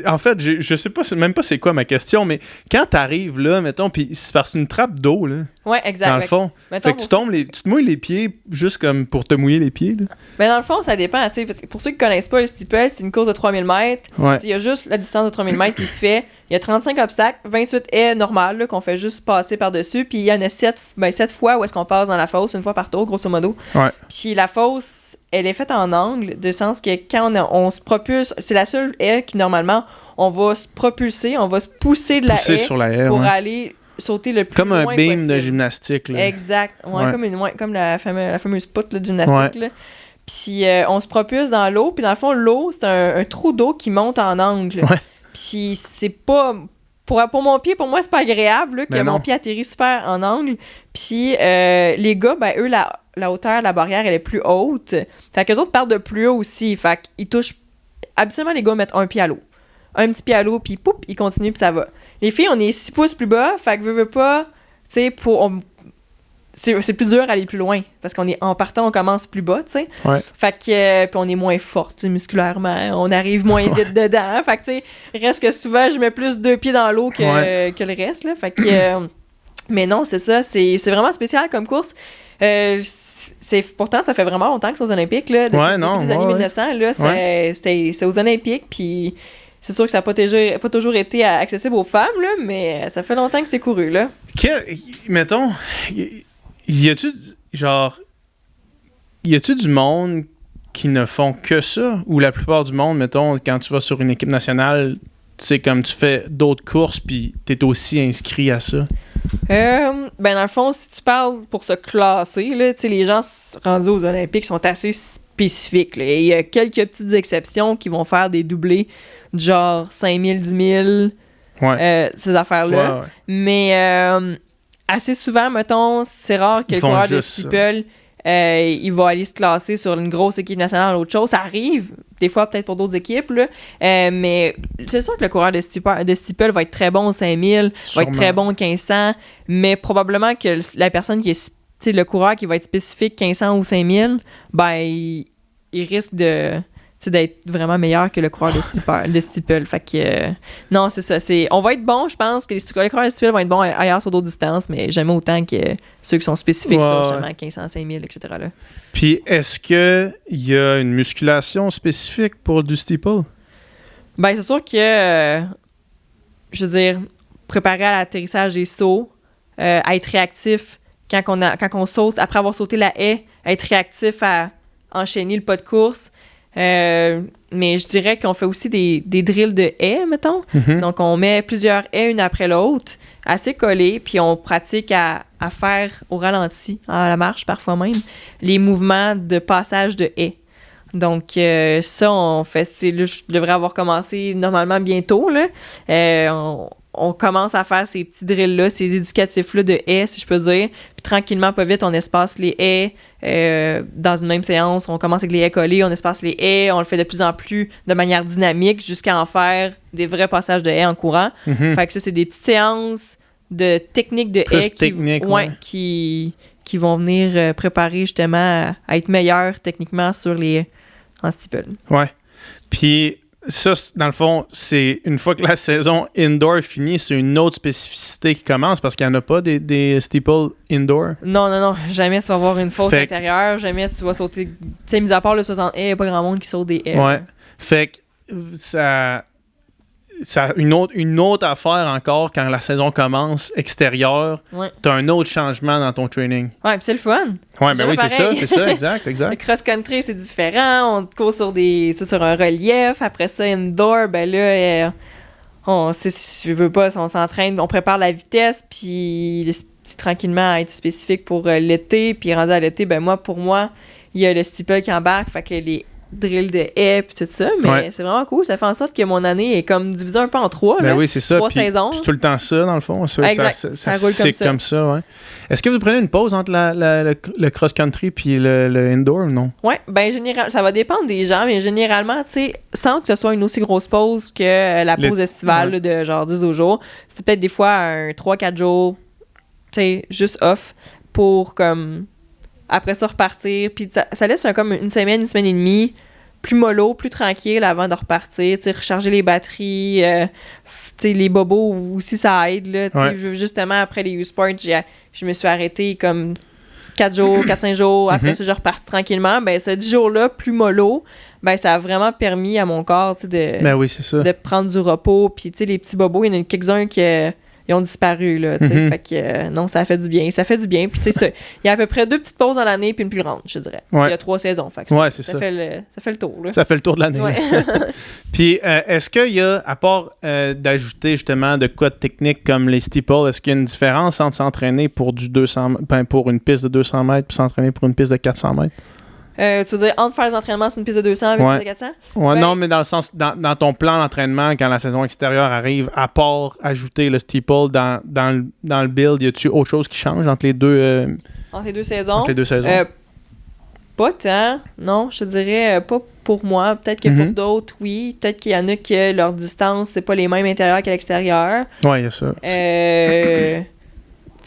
En fait, je sais pas, même pas c'est quoi ma question, mais quand t'arrives là, mettons, puis c'est parce que c'est une trappe d'eau, là.
Ouais, exact.
Dans le fond. Fait que tu te mouilles les pieds juste comme pour te mouiller les pieds, là.
Mais dans le fond, ça dépend, tu sais, parce que pour ceux qui connaissent pas le steeple, c'est une course de 3000 mètres. Il y a juste la distance de 3000 mètres qui se fait. Il y a 35 obstacles, 28 haies normales, là, qu'on fait juste passer par-dessus, puis il y en a 7 fois où est-ce qu'on passe dans la fosse, une fois par tour, grosso modo. Ouais. Puis la fosse, elle est faite en angle, de sens que quand on se propulse, c'est la seule haie qui, normalement, on va se propulser, on va se pousser de la haie,
sur la haie pour
aller sauter le plus
comme
loin
un beam
possible.
De gymnastique. Là.
Exact. Comme la fameuse poutre là, de gymnastique. Là. Puis on se propulse dans l'eau. Puis dans le fond, l'eau, c'est un trou d'eau qui monte en angle.
Ouais.
Puis c'est pas... Pour mon pied, pour moi, c'est pas agréable là, que mon pied atterrisse super en angle. Puis les gars, ben eux, la hauteur de la barrière, elle est plus haute. Fait qu'eux autres partent de plus haut aussi. Fait qu'ils touchent... Habituellement, les gars mettent un pied à l'eau. Un petit pied à l'eau, puis poup, ils continuent, puis ça va. Les filles, on est 6 pouces plus bas, fait que veux pas, tu sais, c'est plus dur d'aller plus loin parce en partant, on commence plus bas, tu sais.
Ouais.
Fait que puis on est moins fort, tu sais, musculairement, on arrive moins vite dedans. Fait que tu sais, reste que souvent je mets plus 2 pieds dans l'eau que le reste là. Fait que mais non, c'est ça, c'est vraiment spécial comme course. Pourtant ça fait vraiment longtemps que c'est aux Olympiques là, depuis les années 1900 là, c'est aux Olympiques puis c'est sûr que ça n'a pas toujours été accessible aux femmes là, mais ça fait longtemps que c'est couru là.
Mettons, y a-tu du monde qui ne font que ça? Ou la plupart du monde, mettons, quand tu vas sur une équipe nationale, tu sais, comme tu fais d'autres courses, puis t'es aussi inscrit à ça?
Ben dans le fond, si tu parles pour se classer, là, tu sais, les gens rendus aux Olympiques sont assez spécifiques. Là. Il y a quelques petites exceptions qui vont faire des doublés, du genre 5 000, 10 000, ces affaires-là. Ouais. Mais assez souvent, mettons, c'est rare que le coureur de steeple, il va aller se classer sur une grosse équipe nationale ou autre chose. Ça arrive, des fois peut-être pour d'autres équipes, là. Mais c'est sûr que le coureur de steeple va être très bon au 5000, va être très bon au 1500, mais probablement que la personne qui est, le coureur qui va être spécifique 1500 ou 5000, ben il risque d'être vraiment meilleur que le coureur de steeple. Fait que non, c'est ça. On va être bon, je pense que les coureurs de steeple vont être bons ailleurs sur d'autres distances, mais jamais autant que ceux qui sont spécifiques sur justement 1500, 5000, etc. Là.
Puis est-ce qu'il y a une musculation spécifique pour du steeple?
Ben c'est sûr que je veux dire, préparer à l'atterrissage des sauts, à être réactif quand on saute, après avoir sauté la haie, à être réactif à enchaîner le pas de course. Mais je dirais qu'on fait aussi des drills de haies, mettons. Mm-hmm. Donc, on met plusieurs haies une après l'autre, assez collées, puis on pratique à faire au ralenti, à la marche parfois même, les mouvements de passage de haies. Donc, ça, on fait... Là, je devrais avoir commencé normalement bientôt, là. On commence à faire ces petits drills-là, ces éducatifs-là de haies, si je peux dire. Puis tranquillement, pas vite, on espace les haies dans une même séance. On commence avec les haies collées, on espace les haies. On le fait de plus en plus de manière dynamique jusqu'à en faire des vrais passages de haies en courant. Mm-hmm. Fait que ça, c'est des petites séances de techniques de haies qui vont venir préparer justement à être meilleurs techniquement sur les haies en steeple.
Ouais. Puis... ça, dans le fond, c'est une fois que la saison indoor finit, c'est une autre spécificité qui commence parce qu'il n'y en a pas des steeple indoor.
Non. Jamais tu vas avoir une fosse intérieure. Jamais tu vas sauter. Tu sais, mis à part le 60 haies, il n'y a pas grand monde qui saute des haies.
Ouais. Fait que ça une autre affaire encore quand la saison commence extérieure. Ouais. Tu as un autre changement dans ton training.
Ouais, puis c'est le fun.
Ouais, ben oui, c'est ça, exact.
Le cross-country, c'est différent. On court sur un relief. Après ça, indoor, ben là, si je veux pas, on s'entraîne, on prépare la vitesse, puis tranquillement à être spécifique pour l'été. Puis rendu à l'été, ben pour moi, il y a le steeple qui embarque, fait que les drill de haies puis tout ça, mais c'est vraiment cool. Ça fait en sorte que mon année est comme divisée un peu en 3.
Ben oui, c'est ça.
3 saisons.
C'est tout le temps ça, dans le fond.
Exact. Ça roule
comme ça, ouais. Est-ce que vous prenez une pause entre le cross-country puis le indoor ou non? Oui,
ben ça va dépendre des gens, mais généralement, tu sais, sans que ce soit une aussi grosse pause que la pause estivale là, de genre 10 jours, c'était peut-être des fois un 3-4 jours, tu sais, juste off pour comme... après ça, repartir. Puis ça laisse comme une semaine et demie plus mollo, plus tranquille avant de repartir. Tu sais, recharger les batteries. Tu sais, les bobos aussi, ça aide. Là, justement, après les U-Sports, je me suis arrêtée comme 4-5 jours. Après ça, je repars tranquillement. Ben, ce 10 jours-là, plus mollo, ben, ça a vraiment permis à mon corps de prendre du repos. Puis, tu sais, les petits bobos, il y en a quelques-uns qui... ils ont disparu, là, tu sais. Fait que, non, ça fait du bien. Ça fait du bien. Puis, tu sais, il y a à peu près 2 petites pauses dans l'année, puis une plus grande, je dirais. Ouais. Il y a 3 saisons. Fait que ça fait le tour, là.
Ça fait le tour de l'année. Ouais. Puis, est-ce qu'il y a, à part d'ajouter, justement, de quoi de technique comme les steeples, est-ce qu'il y a une différence entre s'entraîner pour pour une piste de 200 mètres puis s'entraîner pour une piste de 400 mètres?
Tu veux dire, entre faire des entraînements sur une piste de 200 et une piste de 400?
Ouais, non, mais dans le sens, dans ton plan d'entraînement, quand la saison extérieure arrive, à part ajouter le steeple dans le build, y a-tu autre chose qui change entre les deux
entre les deux saisons? Pas tant, non, je te dirais pas pour moi. Peut-être que pour d'autres, oui. Peut-être qu'il y en a que leur distance, c'est pas les mêmes intérieurs qu'à l'extérieur.
Ouais, il y a ça.
Tu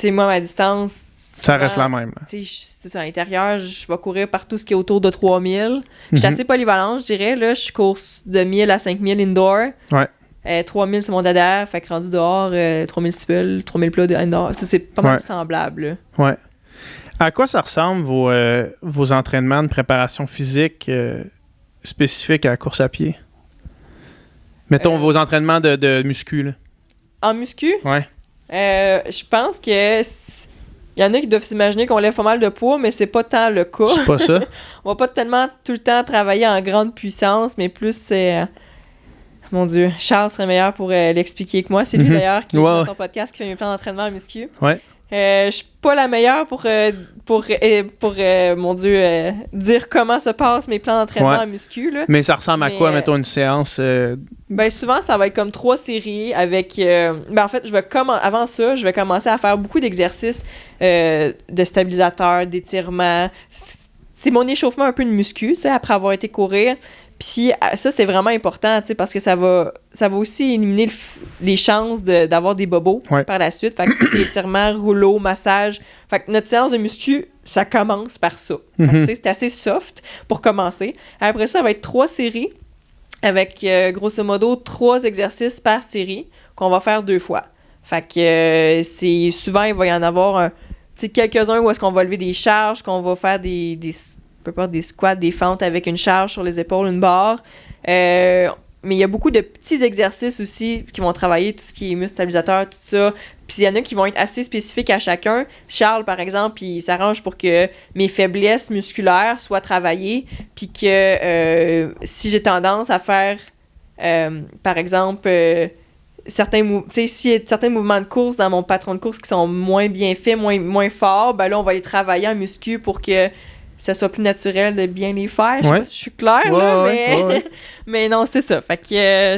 sais, moi, ma distance...
Ça reste la même.
C'est ça, à l'intérieur, je vais courir partout ce qui est autour de 3000. Je suis assez polyvalente, je dirais. Là, je cours de 1000 à 5000 indoor.
Ouais.
3000, c'est mon dada. Fait que rendu dehors, 3000 steeple, 3000 plats de indoor. Ça, c'est pas mal semblable. Là.
Ouais. À quoi ça ressemble vos entraînements de préparation physique spécifiques à la course à pied? Mettons vos entraînements de muscu. Là.
En muscu?
Ouais.
Je pense que... Il y en a qui doivent s'imaginer qu'on lève pas mal de poids, mais c'est pas tant le cas.
C'est pas ça.
On va pas tellement tout le temps travailler en grande puissance, mais plus c'est... Mon Dieu, Charles serait meilleur pour l'expliquer que moi. C'est lui d'ailleurs qui est dans ton podcast qui fait mes plans d'entraînement en muscu.
Ouais.
Je suis pas la meilleure pour mon Dieu, dire comment se passent mes plans d'entraînement en muscu. Là.
Mais ça ressemble à quoi, mettons, une séance?
Ben souvent, ça va être comme 3 séries avec... en fait, avant ça, je vais commencer à faire beaucoup d'exercices de stabilisateurs, d'étirements. C'est mon échauffement un peu de muscu, tu sais, après avoir été courir. Puis ça, c'est vraiment important, tu sais, parce que ça va aussi éliminer les chances d'avoir des bobos par la suite. Fait que c'est l'étirement, rouleau, massage. Fait que notre séance de muscu, ça commence par ça. Fait que, tu sais, c'est assez soft pour commencer. Après ça va être 3 séries avec, grosso modo, 3 exercices par série qu'on va faire 2 fois. Fait que c'est souvent, il va y en avoir quelques-uns où est-ce qu'on va lever des charges, qu'on va faire des squats, des fentes avec une charge sur les épaules, une barre. Mais il y a beaucoup de petits exercices aussi qui vont travailler tout ce qui est muscle stabilisateur, tout ça. Puis il y en a qui vont être assez spécifiques à chacun. Charles, par exemple, il s'arrange pour que mes faiblesses musculaires soient travaillées, puis que si j'ai tendance à faire, par exemple, s'il y a certains mouvements de course dans mon patron de course qui sont moins bien faits, moins forts, ben là, on va les travailler en muscu pour que ça soit plus naturel de bien les faire. Je sais pas si je suis claire, là, mais... mais non, c'est ça. Fait que,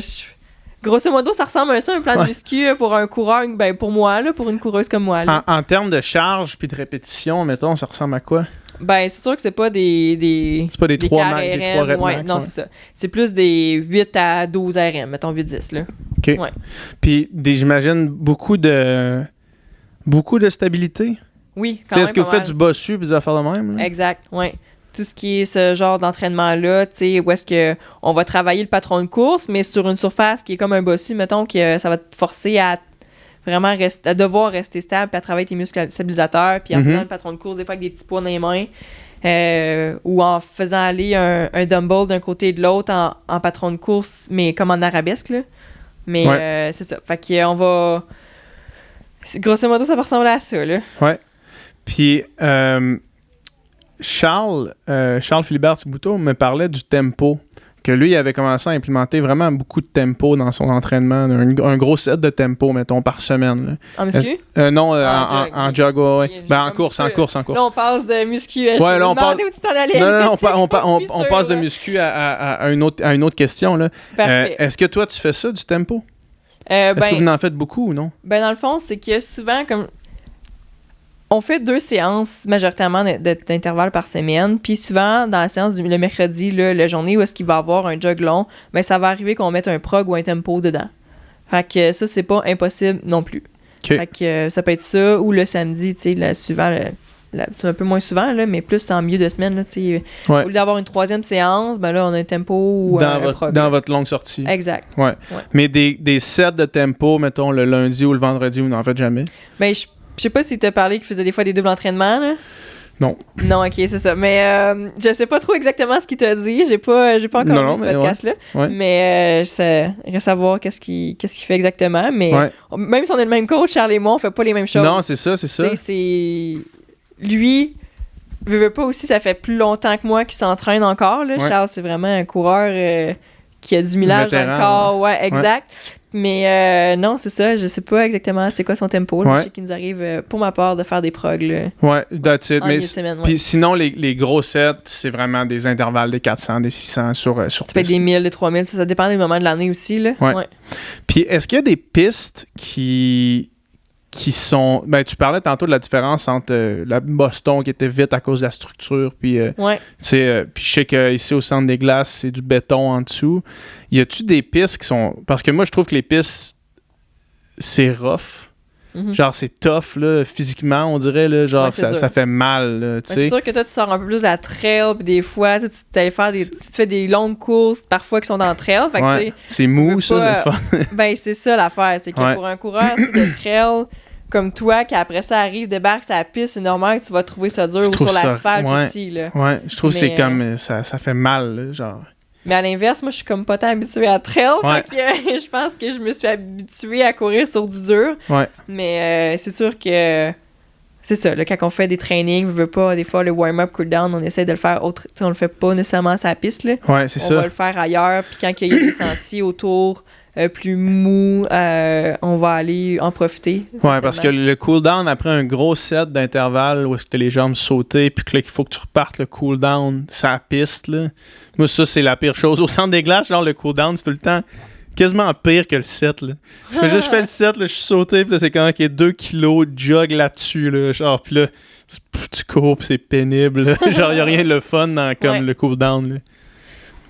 grosso modo, ça ressemble à ça, un plan de muscu pour un coureur, ben pour moi, là, pour une coureuse comme moi. Là.
En termes de charge puis de répétition, mettons, ça ressemble à quoi?
Ben, c'est sûr que c'est pas des
c'est pas des 3 max, des 3 reps max.
Non, c'est ça. C'est plus des 8 à 12 RM, mettons 8-10, là.
OK. Ouais. Puis, j'imagine, beaucoup de stabilité?
Oui, quand même.
Est-ce que vous faites du bossu et des affaires de même? Là?
Exact, oui. Tout ce qui est ce genre d'entraînement-là, tu sais, où est-ce qu'on va travailler le patron de course, mais sur une surface qui est comme un bossu, mettons que ça va te forcer à vraiment à devoir rester stable puis à travailler tes muscles stabilisateurs, puis en faisant le patron de course, des fois avec des petits poids dans les mains, ou en faisant aller un dumbbell d'un côté et de l'autre en patron de course, mais comme en arabesque, là. Mais c'est ça. Fait qu'on va... Grosso modo, ça va ressembler à ça, là.
Ouais. Puis, Charles Philibert Thibouteau me parlait du tempo, que lui, il avait commencé à implémenter vraiment beaucoup de tempo dans son entraînement, un gros set de tempo, mettons, par semaine. Là.
En muscu?
Non, en jog, ouais. Ben, en course.
Là, on passe de muscu à...
Ouais, là, on passe...
où tu t'en allais.
Non, on passe de muscu à une autre question, là. Est-ce que toi, tu fais ça, du tempo? Est-ce que vous en faites beaucoup ou non? Ben,
dans le fond, c'est que souvent, comme... On fait 2 séances majoritairement d'intervalles par semaine. Puis souvent, dans la séance le mercredi, là, la journée où est-ce qu'il va y avoir un jog long, ben ça va arriver qu'on mette un prog ou un tempo dedans. Fait que ça, c'est pas impossible non plus.
Okay.
Fait que ça peut être ça, ou le samedi, tu sais, souvent, c'est un peu moins souvent, là, mais plus en milieu de semaine, là, tu sais. Au lieu d'avoir une 3e séance, ben là, on a un tempo ou un prog.
Dans votre longue sortie.
Exact.
Ouais. Mais des sets de tempo, mettons, le lundi ou le vendredi, vous n'en faites jamais?
Ben, je sais pas si t'as parlé qu'il faisait des fois des doubles entraînements, là.
Non.
Non, ok, c'est ça. Mais je sais pas trop exactement ce qu'il t'a dit. J'ai pas encore vu ce podcast-là. Ouais. Mais je reste à voir qu'est-ce qu'il fait exactement. Mais même si on est le même coach, Charles et moi, on fait pas les mêmes choses.
Non, c'est ça.
Lui, veut pas aussi, ça fait plus longtemps que moi qu'il s'entraîne encore. Là. Charles, c'est vraiment un coureur qui a du millage dans le corps. Ouais, exact. Mais non, c'est ça, je sais pas exactement c'est quoi son tempo. Je sais qu'il nous arrive, pour ma part, de faire des progs. Là,
that's it. Mais puis sinon, les gros sets, c'est vraiment des intervalles des 400, des 600 sur piste.
Ça peut être des 1000, des 3000, ça dépend des moments de l'année aussi. Là.
Ouais. Puis est-ce qu'il y a des pistes qui sont... Ben, tu parlais tantôt de la différence entre la Boston qui était vite à cause de la structure, puis puis je sais qu'ici au centre des glaces, c'est du béton en dessous. Y a-tu des pistes qui sont... Parce que moi, je trouve que les pistes, c'est rough. Genre, c'est tough, là, physiquement, on dirait, là, genre,
Ouais, c'est
ça fait mal, là, tu sais.
C'est sûr que toi, tu sors un peu plus de la trail, puis des fois, tu fais des longues courses, parfois, qui sont dans le trail. Fait que, tu sais,
c'est mou, ça, c'est le fun.
ben, c'est ça l'affaire. C'est que pour un coureur de trail comme toi, qui après ça arrive, débarque sur la piste, c'est normal que tu vas trouver ça dur ou sur l'asphalte aussi. Là.
Ouais, je trouve que c'est comme. Ça fait mal, là, genre.
Mais à l'inverse, moi, je suis comme pas tant habituée à trail. Fait que je pense que je me suis habituée à courir sur du dur.
Ouais.
Mais c'est sûr que. C'est ça, là, quand on fait des trainings, on veut pas, des fois, le warm-up, cool-down, on essaie de le faire autre. On le fait pas nécessairement sur la piste. Là.
Ouais, c'est ça.
On va le faire ailleurs. Puis quand il y a des sentiers autour. Plus mou, on va aller en profiter.
Ouais, parce que le cool-down, après un gros set d'intervalle où est-ce que tu as les jambes sautées, puis que là, il faut que tu repartes le cool-down, ça piste, là. Moi, ça, c'est la pire chose. Au centre des glaces, genre, le cool-down, c'est tout le temps quasiment pire que le set, là. Je fais le set, là, je suis sauté, puis là, c'est quand il y a 2 kilos de jog là-dessus, là. Genre, puis là, tu cours, puis c'est pénible, là. Genre, il n'y a rien de le fun dans comme le cool-down, là.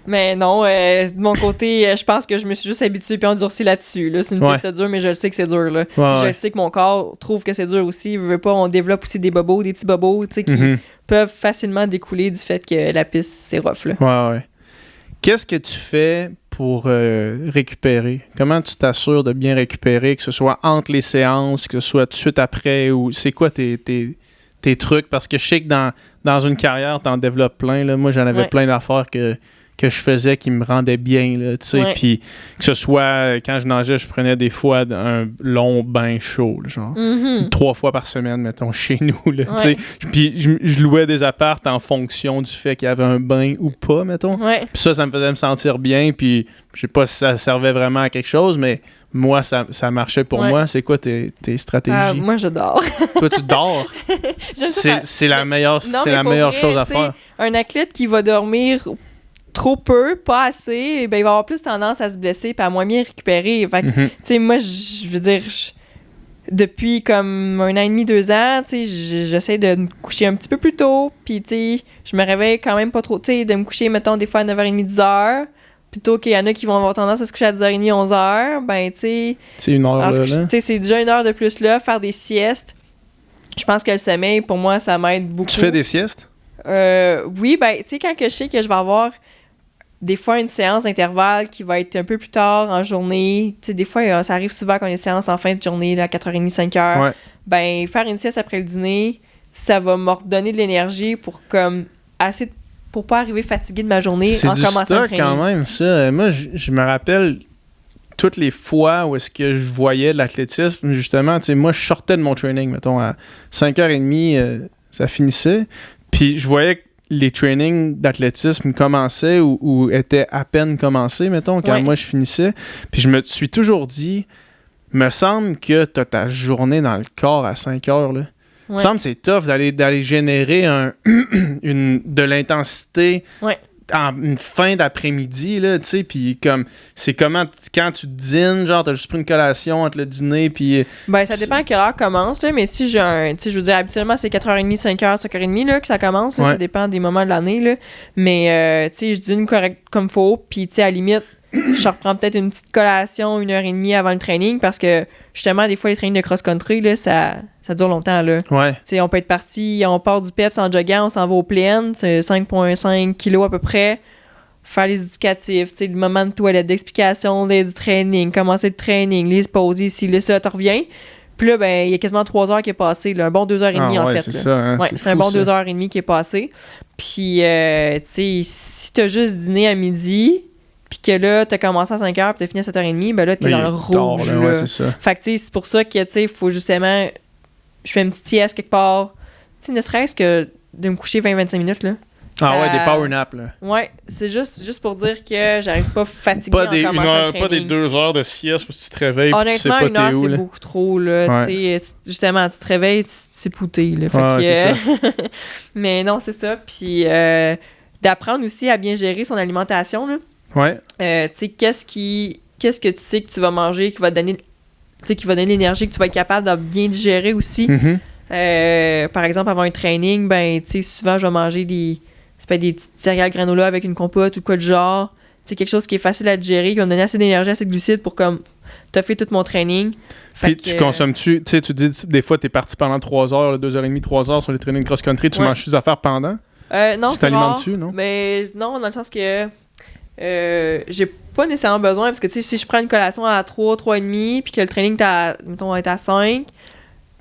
Mais non, de mon côté, je pense que je me suis juste habitué puis endurci là-dessus. Là. C'est une piste dure, mais je le sais que c'est dur. Là. Je sais que mon corps trouve que c'est dur aussi. On développe aussi des bobos, des petits bobos qui peuvent facilement découler du fait que la piste, c'est rough. Là.
Ouais. Qu'est-ce que tu fais pour récupérer? Comment tu t'assures de bien récupérer, que ce soit entre les séances, que ce soit tout de suite après, ou c'est quoi tes trucs? Parce que je sais que dans une carrière, tu en développes plein. Là. Moi, j'en avais plein d'affaires que je faisais qui me rendaient bien, tu sais, puis que ce soit, quand je nageais, je prenais des fois un long bain chaud, là, genre 3 fois par semaine, mettons, chez nous, là, tu sais, puis je louais des appartes en fonction du fait qu'il y avait un bain ou pas, mettons, puis ça me faisait me sentir bien, puis je sais pas si ça servait vraiment à quelque chose, mais moi, ça marchait pour moi. C'est quoi tes stratégies?
Moi, je dors.
Toi, tu dors? C'est la meilleure chose à faire.
Un athlète qui va dormir trop peu, pas assez, ben il va avoir plus tendance à se blesser puis à moins bien récupérer. Fait que, tu sais, moi, je veux dire, depuis comme 1 an et demi, 2 ans, tu sais, j'essaie de me coucher un petit peu plus tôt, puis tu sais, je me réveille quand même pas trop, tu sais, de me coucher, mettons, des fois à 9h30, 10h, plutôt qu'il y en a qui vont avoir tendance à se coucher à 10h30, 11h, ben, tu sais...
C'est 1 heure là.
Tu sais, c'est déjà 1 heure de plus là, faire des siestes. Je pense que le sommeil, pour moi, ça m'aide beaucoup.
Tu fais des siestes?
Oui, ben, tu sais, quand que je sais que je vais avoir des fois une séance d'intervalle qui va être un peu plus tard en journée, tu sais, des fois, ça arrive souvent qu'on a une séance en fin de journée, là, à 4h30, 5h, ben, faire une sieste après le dîner, ça va me redonner de l'énergie pour comme assez pour pas arriver fatigué de ma journée en commençant le training. C'est
quand même, ça. Moi, je me rappelle toutes les fois où est-ce que je voyais de l'athlétisme, justement, tu sais, moi, je sortais de mon training, mettons, à 5h30, ça finissait, puis je voyais que les trainings d'athlétisme commençaient ou étaient à peine commencés, mettons, quand moi je finissais. Puis je me suis toujours dit, me semble que t'as ta journée dans le corps à 5 heures, là. Me semble que c'est tough d'aller générer de l'intensité en une fin d'après-midi, là, tu sais, puis comme, c'est comment, quand tu dînes, genre, t'as juste pris une collation entre le dîner, puis...
Ben, ça dépend à quelle heure commence, là, mais si j'ai tu sais, je veux dire, habituellement, c'est 4h30, 5h, 5h30, là, que ça commence, là, ça dépend des moments de l'année, là, mais, tu sais, je dîne correct comme faut, puis, tu sais, à la limite, je reprends peut-être une petite collation 1h30 avant le training, parce que, justement, des fois, les trainings de cross-country, là, ça dure longtemps, là.
Ouais.
Tu sais, on peut être parti, on part du PEPS en joguant, on s'en va aux plaines, c'est 5,5 kilos à peu près. Faire les éducatifs, tu sais, le moment de toilette, d'explication du training, commencer le training, les pauses ici, là, ça, tu reviens. Puis là, ben, il y a quasiment 3 heures qui est passé, là, un bon 2h30 en fait.
C'est ça, hein,
c'est un bon 2h30 qui est passé. Puis, tu sais, si t'as juste dîné à midi, puis que là, t'as commencé à 5h, puis t'as fini à 7h30, ben là, t'es dans le rouge.
Tard, là. C'est ça.
Fait que, tu sais, c'est pour ça que, tu sais, il faut justement... Je fais une petite sieste quelque part. Tu sais, ne serait-ce que de me coucher 20-25 minutes, là.
Des power naps, là.
Ouais, c'est juste pour dire que j'arrive pas fatiguée en commençant le training.
Pas des 2 heures de sieste parce que tu te réveilles et tu sais
honnêtement,
pas
1 heure,
t'es où,
c'est
là.
beaucoup trop, là. Tu sais, justement, tu te réveilles, c'est pouté, là.
C'est ça.
Mais non, c'est ça. Puis d'apprendre aussi à bien gérer son alimentation, là.
Ouais.
Tu sais, qu'est-ce que tu sais que tu vas manger qui va te donner... qui va donner l'énergie que tu vas être capable de bien digérer aussi. Par exemple, avant un training, ben, tu sais, souvent, je vais manger des petites céréales granola avec une compote ou quoi de genre. Tu sais, quelque chose qui est facile à digérer, qui va me donner assez d'énergie, assez de glucides pour comme fait tout mon training.
Puis tu consommes-tu, tu sais, tu dis des fois t'es parti pendant 3 heures, 2h30, 3 heures sur les trainings cross-country, tu manges tes affaires pendant?
Non,
tu
c'est rare,
t'alimentes-tu, non?
Mais non, dans le sens que j'ai pas nécessairement besoin, parce que tu sais, si je prends une collation à 3, 3,5, puis que le training est à 5, tu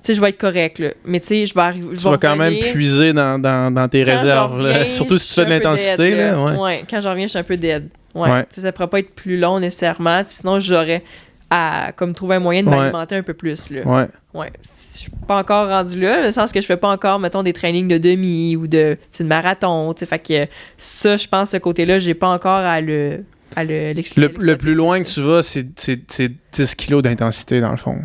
sais, je vais être correct, là. Mais tu sais, je vais arriver.
Tu vas quand même puiser dans tes réserves, là. Surtout si tu fais de l'intensité,
dead,
là.
Ouais, quand je reviens, je suis un peu dead. Ouais. Tu sais, ça pourrait pas être plus long nécessairement, sinon j'aurais à comme trouver un moyen de m'alimenter un peu plus, là. Ouais. Je suis pas encore rendu là, dans le sens que je fais pas encore, mettons, des trainings de demi ou de marathon, tu sais. Fait que ça, je pense, ce côté-là, j'ai pas encore à l'expliquer.
Le plus loin que tu vas, c'est 10 kilos d'intensité, dans le fond.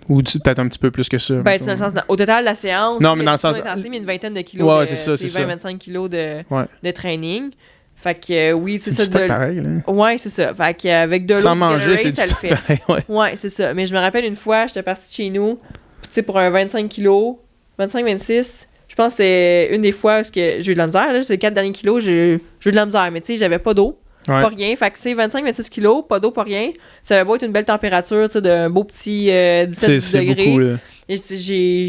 Ou peut-être un petit peu plus que ça.
Ben, dans le sens, au total, la séance,
non, mais dans le sens.
Mais une vingtaine de kilos.
Ouais, c'est ça.
20-25 kilos de training. Fait que oui, tu sais,
ça. C'est pareil, là.
Ouais, c'est ça. Fait qu'avec de l'eau,
sans manger, c'est du
fait.
Pareil,
ouais, c'est ça. Mais je me rappelle une fois, j'étais partie de chez nous, tu sais, pour un 25 kilos, 25-26, je pense que c'est une des fois où j'ai eu de la misère. Là, c'est les 4 derniers kilos, j'ai eu de la misère. Mais tu sais, j'avais pas d'eau.
Ouais.
Pas rien. Fait que, tu sais, 25-26 kilos, pas d'eau, pas rien. Ça va beau être une belle température, tu sais, d'un beau petit 17 degrés.
Beaucoup, là.
Et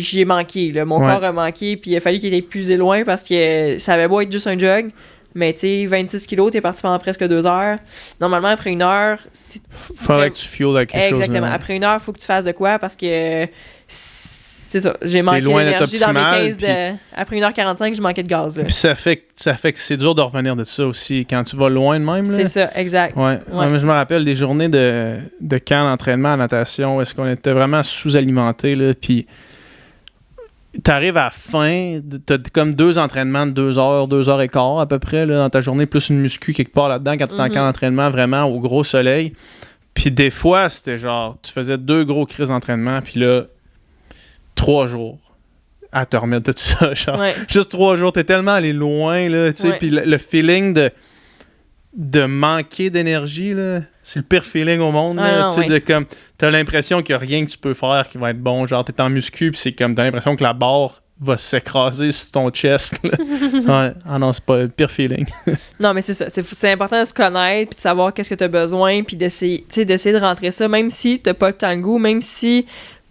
j'ai manqué, là. Mon corps a manqué, puis il a fallu qu'il ait épuisé loin parce que ça avait beau être juste un jog. Mais tu sais, 26 kilos, t'es parti pendant presque 2 heures. Normalement, après 1 heure...
Faudrait que tu fuels avec quelque chose.
Exactement. Après 1 heure, il faut que tu fasses de quoi parce que... C'est ça. J'ai manqué d'énergie dans mes 15
puis...
Après 1h45, je manquais de gaz. Là.
Puis ça fait que c'est dur de revenir de ça aussi quand tu vas loin de même. Là.
C'est ça, exact.
Ouais. Je me rappelle des journées de camp d'entraînement à natation où est-ce qu'on était vraiment sous-alimentés. Là, puis t'arrives à la fin, t'as comme 2 entraînements de 2 heures, 2 heures et quart à peu près là, dans ta journée, plus une muscu quelque part là-dedans quand t'es en camp d'entraînement vraiment au gros soleil. Puis des fois, c'était genre, tu faisais 2 gros crises d'entraînement, puis là, 3 jours à te remettre de ça. Genre, juste 3 jours, t'es tellement allé loin, là, tu sais, puis le feeling de manquer d'énergie, là, c'est le pire feeling au monde, là, tu sais, de comme, t'as l'impression qu'il n'y a rien que tu peux faire qui va être bon, genre, t'es en muscu, puis c'est comme, t'as l'impression que la barre va s'écraser sur ton chest, là. Ah non, c'est pas le pire feeling.
Non, mais c'est ça, c'est important de se connaître, puis de savoir qu'est-ce que t'as besoin, puis d'essayer de rentrer ça, même si t'as pas tant le goût, même si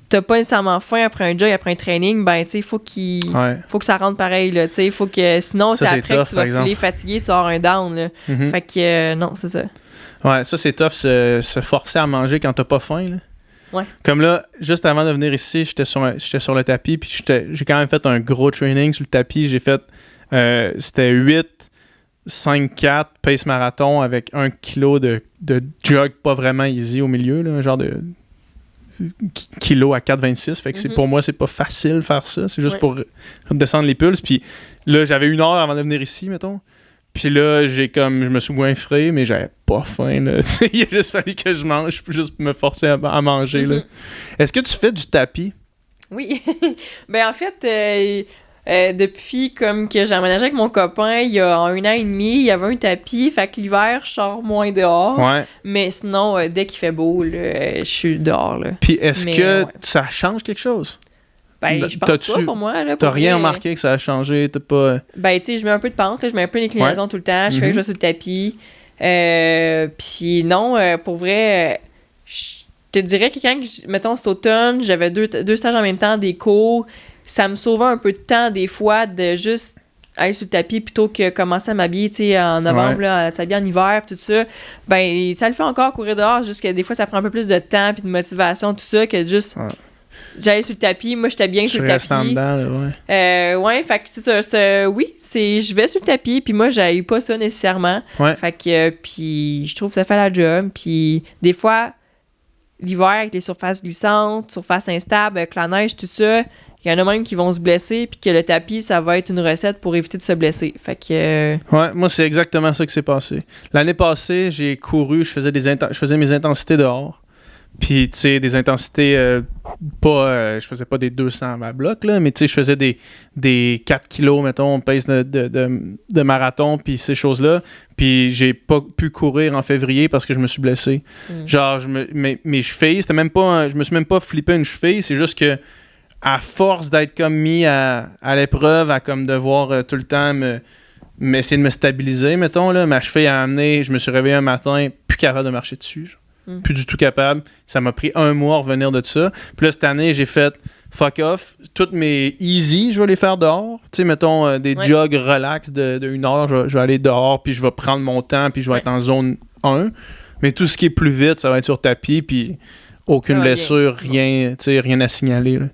t'as pas nécessairement faim après un jog, après un training, ben tu sais, faut que ça rentre pareil, là, tu sais, faut que sinon c'est après tough, que tu vas filer fatigué, tu vas avoir un down, là. Fait que non, c'est ça.
Ouais, ça c'est tough, se forcer à manger quand t'as pas faim, là.
Ouais.
Comme là, juste avant de venir ici, j'étais sur le tapis, puis j'ai quand même fait un gros training sur le tapis, j'ai fait, c'était 8, 5-4, pace marathon avec 1 kilo de jog pas vraiment easy au milieu, là, un genre de kilo à 4,26. Fait que pour moi, c'est pas facile faire ça. C'est juste pour descendre les pulses. Puis là, j'avais 1 heure avant de venir ici, mettons. Puis là, je me suis goinfré, mais j'avais pas faim. Là. Il a juste fallu que je mange, juste me forcer à manger. Là. Est-ce que tu fais du tapis?
Oui. Ben en fait, depuis comme que j'ai emménagé avec mon copain, il y a 1 an et demi, il y avait un tapis, fait que l'hiver, je sors moins dehors.
Ouais.
Mais sinon, dès qu'il fait beau, là, je suis dehors. Là.
Puis est-ce que ça change quelque chose?
Ben, je pense pas pour moi. Là,
t'as rien remarqué que ça a changé? T'as pas...
Ben, tu sais, je mets un peu de pente, là, je mets un peu d'inclinaison tout le temps, je fais juste sur le tapis. Puis non, pour vrai, je te dirais que quand, mettons, cet automne, j'avais 2 stages en même temps, des cours, ça me sauvait un peu de temps des fois de juste aller sur le tapis plutôt que commencer à m'habiller, tu sais, en novembre, là, à t'habiller en hiver, tout ça. Ben, ça le fait encore courir dehors, juste que des fois, ça prend un peu plus de temps puis de motivation, tout ça, que juste... J'allais sur le tapis, moi j'étais bien sur le tapis.
En dedans, là,
ouais, fait que c'est ça, oui, je vais sur le tapis, puis moi j'aille pas ça nécessairement. Fait que, puis je trouve que ça fait la job, puis des fois, l'hiver avec les surfaces glissantes, surfaces instables, avec la neige, tout ça, il y en a même qui vont se blesser, puis que le tapis, ça va être une recette pour éviter de se blesser. Fait que...
Ouais, moi c'est exactement ça qui s'est passé. L'année passée, j'ai couru, je faisais mes intensités dehors. Puis, tu sais, des intensités je faisais pas des 200 à bloc, là, mais tu sais, je faisais des 4 kilos, mettons, pace de marathon, puis ces choses-là. Puis, j'ai pas pu courir en février parce que je me suis blessé. Genre, mes chevilles, c'était même pas... je me suis même pas flippé une cheville, c'est juste que à force d'être comme mis à l'épreuve, à comme devoir tout le temps essayer de me stabiliser, mettons, là, ma cheville a amené, je me suis réveillé un matin, plus capable de marcher dessus, genre. plus du tout capable. Ça m'a pris 1 mois à revenir de ça. Puis là, cette année, j'ai fait fuck off. Toutes mes easy, je vais les faire dehors. Tu sais, mettons des jogs relax de 1 heure, je vais aller dehors, puis je vais prendre mon temps, puis je vais être en zone 1. Mais tout ce qui est plus vite, ça va être sur tapis, puis aucune blessure, rien à signaler. Là.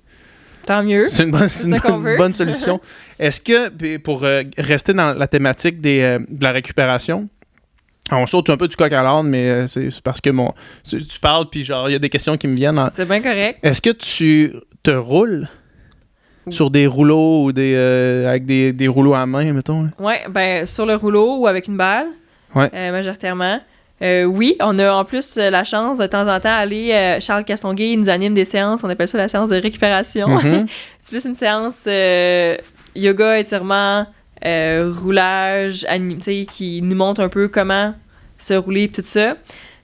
Tant mieux.
C'est une bonne solution. Est-ce que, pour rester dans la thématique de la récupération, on saute un peu du coq à l'âne, mais c'est parce que tu parles, puis genre, il y a des questions qui me viennent.
C'est bien correct.
Est-ce que tu te roules sur des rouleaux ou avec des rouleaux à main, mettons?
Oui, ben sur le rouleau ou avec une balle, majoritairement. Oui, on a en plus la chance de temps en temps aller. Charles Castonguay nous anime des séances, on appelle ça la séance de récupération.
Mm-hmm.
C'est plus une séance yoga, étirement, roulage, qui nous montre un peu comment se rouler et tout ça.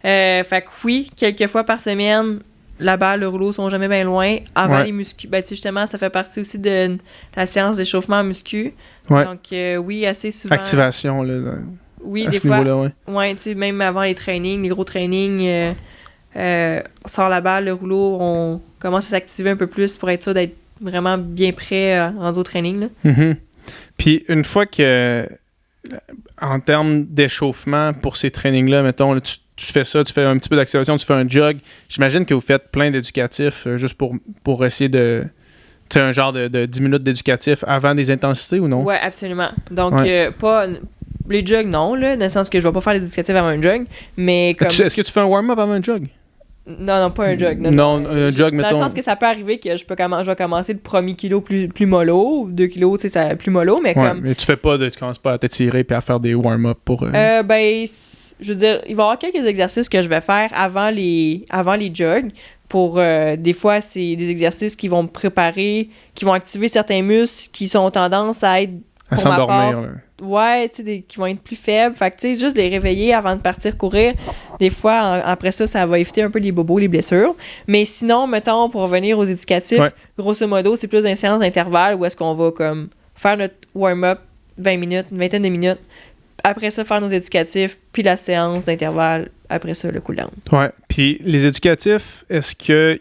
Fait que oui, quelques fois par semaine, la balle, le rouleau sont jamais bien loin. Avant les muscu, justement, ça fait partie aussi de la séance d'échauffement muscu.
Ouais.
Donc oui, assez souvent.
Activation, là.
Oui,
à
des
ce
fois.
niveau-là,
ouais, tu sais, même avant les trainings, les gros trainings, on sort la balle, le rouleau, on commence à s'activer un peu plus pour être sûr d'être vraiment bien prêt rendu au training. Là.
Mm-hmm. Puis une fois que, en termes d'échauffement pour ces trainings-là, mettons, là, tu fais ça, tu fais un petit peu d'activation, tu fais un jog, j'imagine que vous faites plein d'éducatifs juste pour essayer de... Tu sais, un genre de 10 minutes d'éducatif avant des intensités ou non?
Oui, absolument. Donc, pas... Les jogs, non, là, dans le sens que je vais pas faire les éducatifs avant un jog, mais comme...
Est-ce que tu fais un warm-up avant un jog?
Non, pas un jog.
Non, un jog, mettons...
Dans le sens que ça peut arriver que je vais commencer le premier kilo plus mollo, 2 kilos, tu sais, ça plus mollo, mais comme...
mais tu commences pas à t'étirer puis à faire des warm-up pour...
je veux dire, il va y avoir quelques exercices que je vais faire avant les jogs. Pour des fois, c'est des exercices qui vont me préparer, qui vont activer certains muscles qui sont tendance à être...
À s'endormir, là.
Ouais, tu sais, qui vont être plus faibles. Fait que, tu sais, juste les réveiller avant de partir courir. Des fois, après ça va éviter un peu les bobos, les blessures. Mais sinon, mettons, pour revenir aux éducatifs, grosso modo, c'est plus une séance d'intervalle où est-ce qu'on va, comme, faire notre warm-up 20 minutes, une vingtaine de minutes. Après ça, faire nos éducatifs, puis la séance d'intervalle. Après ça, le cool-down.
Ouais. Puis les éducatifs, est-ce que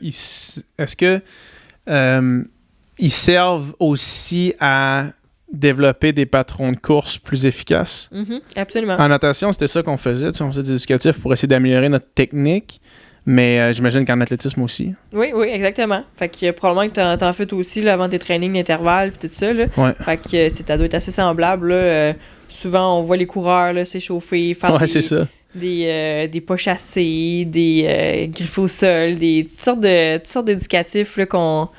ils servent aussi à développer des patrons de course plus efficaces?
Mm-hmm, absolument.
En natation, c'était ça qu'on faisait. On faisait des éducatifs pour essayer d'améliorer notre technique, mais j'imagine qu'en athlétisme aussi.
Oui, exactement. Fait que probablement que t'en fais aussi là, avant tes trainings d'intervalle et tout ça. Là.
Ouais.
Fait que ça doit être assez semblable. Là. Souvent, on voit les coureurs là, s'échauffer, faire des pas chassés, des griffes au sol, toutes sortes d'éducatifs là, qu'on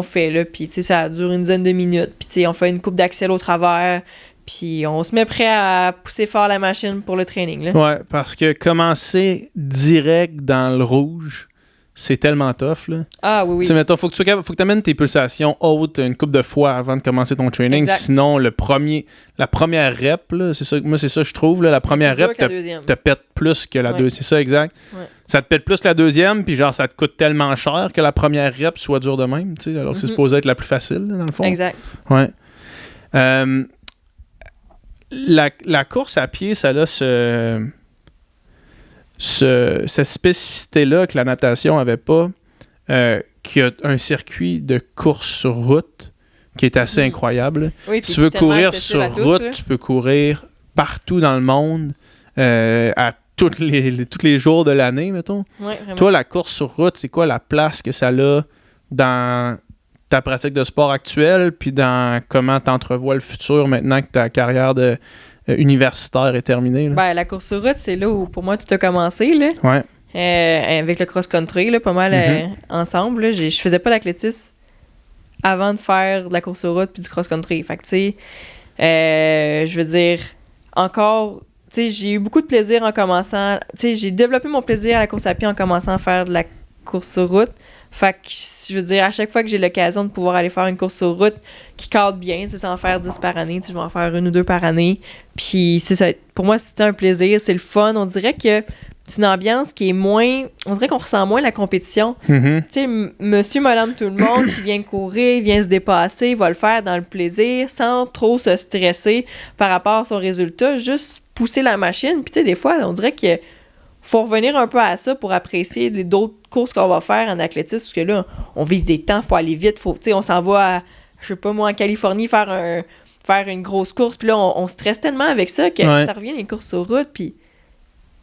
fait, là, puis ça dure une dizaine de minutes, puis on fait une coupe d'axel au travers, puis on se met prêt à pousser fort la machine pour le training, là.
Ouais, parce que commencer direct dans le rouge, c'est tellement tough, là.
Ah oui.
Tu sais, mettons, faut que tu amènes tes pulsations hautes une couple de fois avant de commencer ton training,
exact.
Sinon, la première rep, là, c'est ça, moi, c'est ça, je trouve, là, la première rep te pète plus que la deuxième. C'est ça, exact. Ouais. Ça te pète plus que la deuxième, puis genre, ça te coûte tellement cher que la première rep soit dure de même, tu sais, alors que c'est supposé être la plus facile, là, dans le fond.
Exact.
Ouais. La course à pied, ça a cette spécificité-là que la natation n'avait pas, qui a un circuit de course sur route qui est assez incroyable.
Oui,
si tu veux courir sur route, tu peux courir partout dans le monde, à tous les jours de l'année, mettons.
Ouais,
toi, la course sur route, c'est quoi la place que ça a dans ta pratique de sport actuelle, puis dans comment tu entrevois le futur maintenant que ta carrière universitaire est terminée? Là?
Ben, la course sur route, c'est là où, pour moi, tout a commencé, là.
Ouais.
Avec le cross-country, là, pas mal ensemble. Là. Je faisais pas d'athlétisme avant de faire de la course sur route puis du cross-country. Fait que, tu sais, je veux dire, encore... Tu sais, j'ai eu beaucoup de plaisir en commençant... Tu sais, j'ai développé mon plaisir à la course à pied en commençant à faire de la course sur route. Fait que, je veux dire, à chaque fois que j'ai l'occasion de pouvoir aller faire une course sur route qui cadre bien, tu sais, sans en faire 10 par année, tu sais, je vais en faire 1 ou 2 par année. Puis, ça, pour moi, c'était un plaisir, c'est le fun. On dirait que c'est une ambiance qui est moins... On dirait qu'on ressent moins la compétition.
Mm-hmm.
Tu sais, monsieur, madame, tout le monde qui vient courir, vient se dépasser, va le faire dans le plaisir, sans trop se stresser par rapport à son résultat, juste pousser la machine. Puis, tu sais, des fois, on dirait que faut revenir un peu à ça pour apprécier d'autres courses qu'on va faire en athlétisme, parce que là, on vise des temps, faut aller vite, on s'en va à, je sais pas moi, en Californie faire une grosse course, puis là, on stresse tellement avec ça que ça revient les courses sur route, puis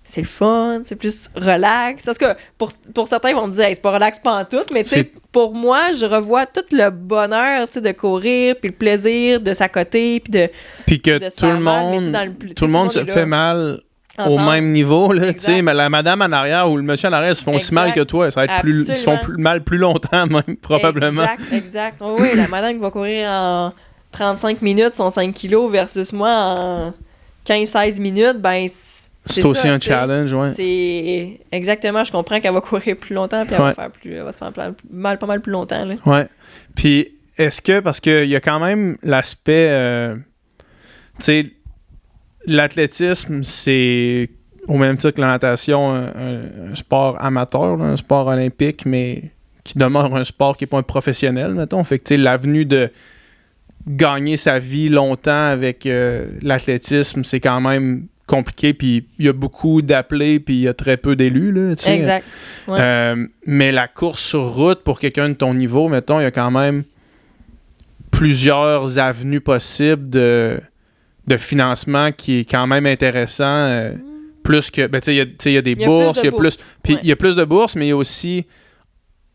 c'est le fun, c'est plus relax. En tout cas, pour certains, ils vont me dire hey, c'est pas relax pantoute, mais tu sais, pour moi, je revois tout le bonheur de courir, puis le plaisir de s'accoter, puis
que tout le monde se fait mal ensemble. Au même niveau, là, tu sais, la madame en arrière ou le monsieur en arrière se font aussi mal que toi, ça va être ils se font mal plus longtemps même, probablement.
Exact. Oui, la madame qui va courir en 35 minutes son 5 kilos versus moi en 15-16 minutes, ben c'est aussi un challenge, ouais. C'est exactement, je comprends qu'elle va courir plus longtemps puis elle va se faire pas mal plus longtemps, là.
Ouais. Puis est-ce que parce que il y a quand même l'aspect tu sais l'athlétisme, c'est au même titre que la natation un sport amateur, là, un sport olympique, mais qui demeure un sport qui n'est pas un professionnel, mettons. Fait que tu sais l'avenue de gagner sa vie longtemps avec l'athlétisme, c'est quand même compliqué, puis il y a beaucoup d'appelés, puis il y a très peu d'élus, là, tu sais.
Exact. Ouais.
Mais la course sur route, pour quelqu'un de ton niveau, mettons, il y a quand même plusieurs avenues possibles de financement qui est quand même intéressant. Plus que, ben, tu sais, il y a des bourses, il y a plus de bourses, mais il y a aussi,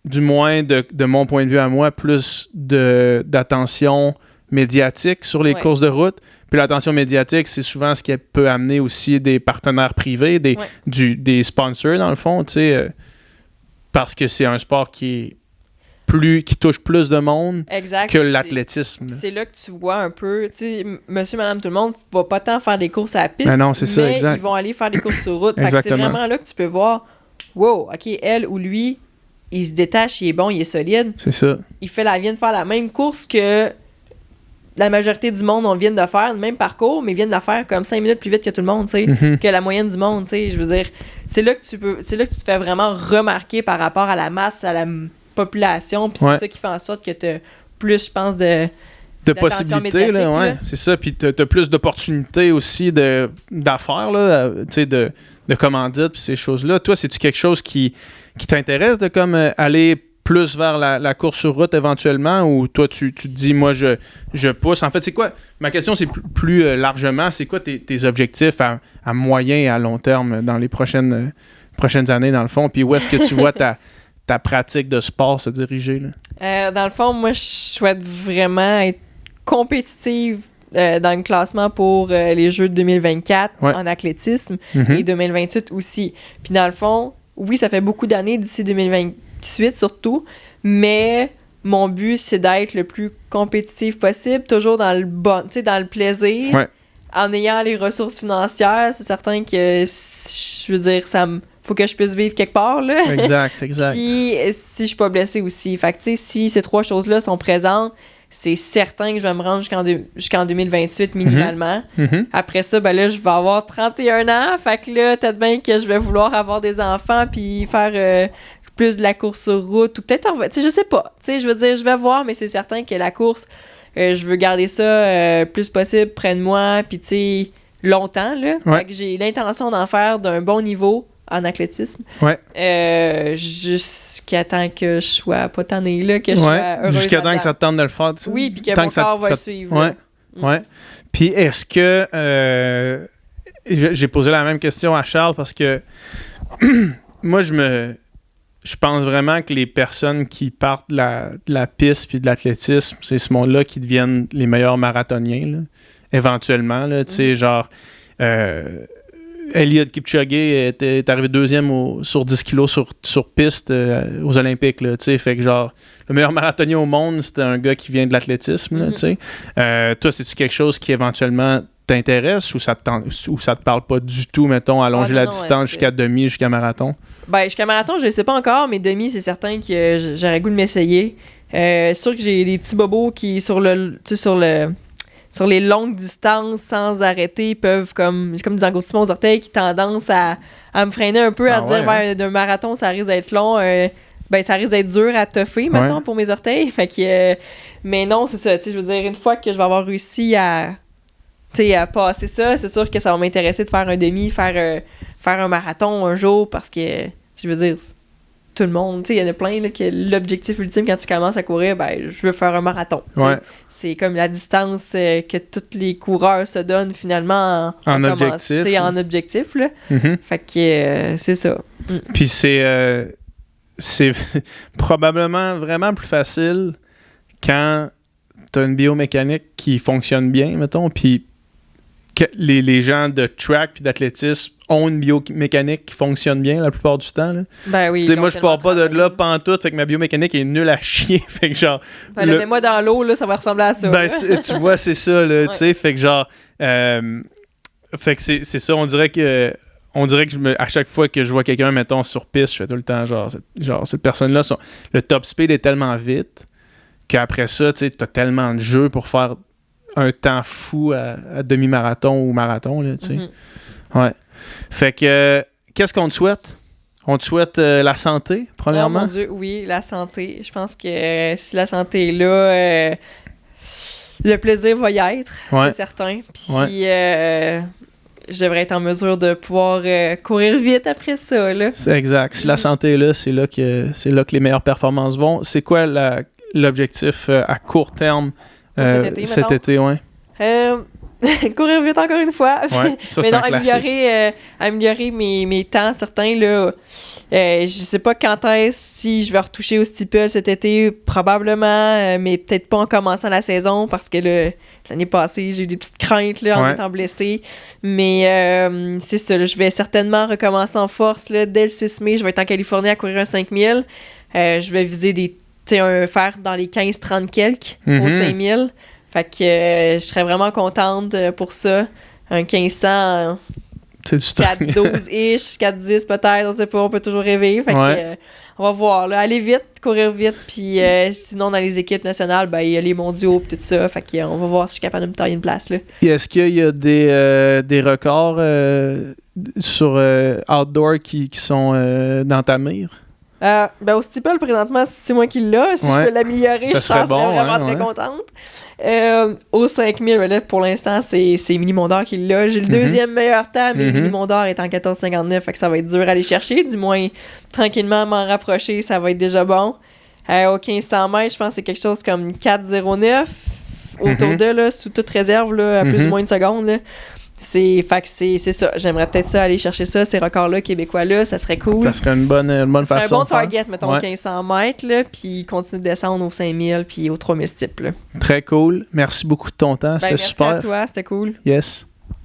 du moins de mon point de vue à moi, plus d'attention médiatique sur les courses de route. Puis l'attention médiatique, c'est souvent ce qui peut amener aussi des partenaires privés, des sponsors, dans le fond, tu sais, parce que c'est un sport qui touche plus de monde que l'athlétisme.
C'est là que tu vois un peu, tu sais, monsieur, madame, tout le monde va pas tant faire des courses à la piste, mais ils vont aller faire des courses sur route. Fait que c'est vraiment là que tu peux voir, wow, OK, elle ou lui, il se détache, il est bon, il est solide.
C'est ça.
Il vient de faire la même course que la majorité du monde, on vient de faire le même parcours, mais viennent de la faire comme 5 minutes plus vite que tout le monde, tu sais, que la moyenne du monde, tu sais. Je veux dire, c'est là que tu te fais vraiment remarquer par rapport à la masse, à la population, puis c'est ça qui fait en sorte que tu as plus, je pense, de
possibilités, là, ouais, c'est ça. Puis tu as plus d'opportunités aussi d'affaires, là, tu sais, de commandites, puis ces choses-là. Toi, c'est-tu quelque chose qui t'intéresse de comme aller plus vers la course sur route éventuellement, ou toi, tu te dis, moi, je pousse. En fait, c'est quoi? Ma question, c'est plus largement, c'est quoi tes objectifs à moyen et à long terme dans les prochaines années, dans le fond? Puis où est-ce que tu vois ta pratique de sport se diriger, là?
Dans le fond, moi, je souhaite vraiment être compétitive dans le classement pour les Jeux de 2024 en athlétisme et 2028 aussi. Puis dans le fond, oui, ça fait beaucoup d'années d'ici 2028 surtout, mais mon but, c'est d'être le plus compétitif possible, toujours dans le bon, tu sais, dans le plaisir, en ayant les ressources financières. C'est certain que, je veux dire, faut que je puisse vivre quelque part, là.
Exact.
Puis, si je suis pas blessée aussi. Fait que, tu sais, si ces 3 choses-là sont présentes, c'est certain que je vais me rendre jusqu'en 2028 minimalement. Après ça, ben là, je vais avoir 31 ans. Fait que là, peut-être bien que je vais vouloir avoir des enfants puis faire plus de la course sur route ou peut-être, tu sais, je sais pas. Tu sais, je veux dire, je vais voir, mais c'est certain que la course, je veux garder ça plus possible près de moi puis, tu sais, longtemps, là. Fait que j'ai l'intention d'en faire d'un bon niveau en athlétisme. Jusqu'à temps que je sois pas tannée, là, que je sois heureuse.
Jusqu'à temps que ça te tente de le faire.
Oui, puis que mon corps va suivre.
Puis est-ce que... j'ai posé la même question à Charles parce que moi, je pense vraiment que les personnes qui partent de la piste puis de l'athlétisme, c'est ce monde-là qui deviennent les meilleurs marathoniens, là, éventuellement. Là, tu sais, genre... Eliud Kipchoge est arrivé 2e sur 10 kilos sur piste aux Olympiques, là, tu sais, fait que genre, le meilleur marathonien au monde, c'était un gars qui vient de l'athlétisme, là, tu sais. Toi, c'est-tu quelque chose qui éventuellement t'intéresse ou ça te parle pas du tout, mettons, allonger la distance jusqu'à demi, jusqu'à marathon? Ben,
jusqu'à marathon, je ne sais pas encore, mais demi, c'est certain que j'aurais le goût de m'essayer. C'est sûr que j'ai des petits bobos qui, sur les longues distances, sans arrêter, peuvent, comme des engourdissements aux orteils qui tendance à me freiner un peu, à dire, d'un marathon, ça risque d'être long, ça risque d'être dur à toffer, mettons, pour mes orteils. Fait que, mais non, c'est ça, tu sais, je veux dire, une fois que je vais avoir réussi à sais, à passer ça, c'est sûr que ça va m'intéresser de faire un demi, faire un marathon un jour, parce que, je veux dire, tout le monde, tu sais, il y en a plein, là, que l'objectif ultime quand tu commences à courir, ben, je veux faire un marathon.
Ouais.
C'est comme la distance que tous les coureurs se donnent finalement
en objectif.
En objectif, là.
Mm-hmm.
Fait que c'est ça.
Puis c'est probablement vraiment plus facile quand t'as une biomécanique qui fonctionne bien, mettons, puis que les gens de track puis d'athlétisme ont une biomécanique qui fonctionne bien la plupart du temps. Là.
Ben oui.
T'sais, moi, je pars pas de là pantoute, fait que ma biomécanique est nulle à chier. Fait que genre.
Ben, mets-moi dans l'eau, là, ça va ressembler à ça.
Ben, tu vois, c'est ça, là, tu sais. Fait que genre. Fait que c'est ça, on dirait que à chaque fois que je vois quelqu'un, mettons, sur piste, je fais tout le temps, cette personne-là, le top speed est tellement vite qu'après ça, tu sais, t'as tellement de jeux pour faire un temps fou à demi-marathon ou marathon, là, tu sais. Mm-hmm. Ouais. Fait que, qu'est-ce qu'on te souhaite? On te souhaite la santé, premièrement?
Oh mon Dieu, oui, la santé. Je pense que si la santé est là, le plaisir va y être, c'est certain. Puis, je devrais être en mesure de pouvoir courir vite après ça, là.
C'est exact. Si la santé est là, c'est là que les meilleures performances vont. C'est quoi l'objectif à court terme cet été, ouais?
Courir vite encore une fois.
Ouais, ça,
mais non, améliorer mes temps certains, là. Je sais pas quand si je vais retoucher au steeple cet été, probablement, mais peut-être pas en commençant la saison, parce que l'année passée, j'ai eu des petites craintes là, en étant blessée. Mais c'est ça, là, je vais certainement recommencer en force. Là, dès le 6 mai, je vais être en Californie à courir un 5000. Je vais viser faire dans les 15-30 quelques au 5000. Fait que je serais vraiment contente pour ça. Un 1500, 4-12-ish, 4-10 peut-être, on sait pas, on peut toujours rêver. Fait que on va voir. Là, aller vite, courir vite, puis sinon dans les équipes nationales, ben il y a les mondiaux et tout ça. Fait que on va voir si je suis capable de me tailler une place. Là.
Est-ce qu'il y a des records sur outdoor qui sont dans ta mire?
Au steeple, présentement, c'est moi qui l'ai. Si je peux l'améliorer, je serais vraiment très contente. Au 5000, là, pour l'instant, c'est Émilie Mondor qui l'a. J'ai le deuxième meilleur temps, mais Émilie Mondor est en 14,59, fait que ça va être dur à aller chercher. Du moins, tranquillement, m'en rapprocher, ça va être déjà bon. Au 1500 mètres, je pense que c'est quelque chose comme 4,09 autour de, là, sous toute réserve, là, à plus ou moins une seconde. Là. C'est ça. J'aimerais peut-être ça aller chercher ça, ces records-là, québécois-là, ça serait cool.
Ça serait une bonne façon.
C'est un bon target, mettons, 1500 mètres, là, puis continuer de descendre aux 5000 puis aux 3000 types. Là.
Très cool. Merci beaucoup de ton temps. C'était super.
Merci à toi, c'était cool.
Yes.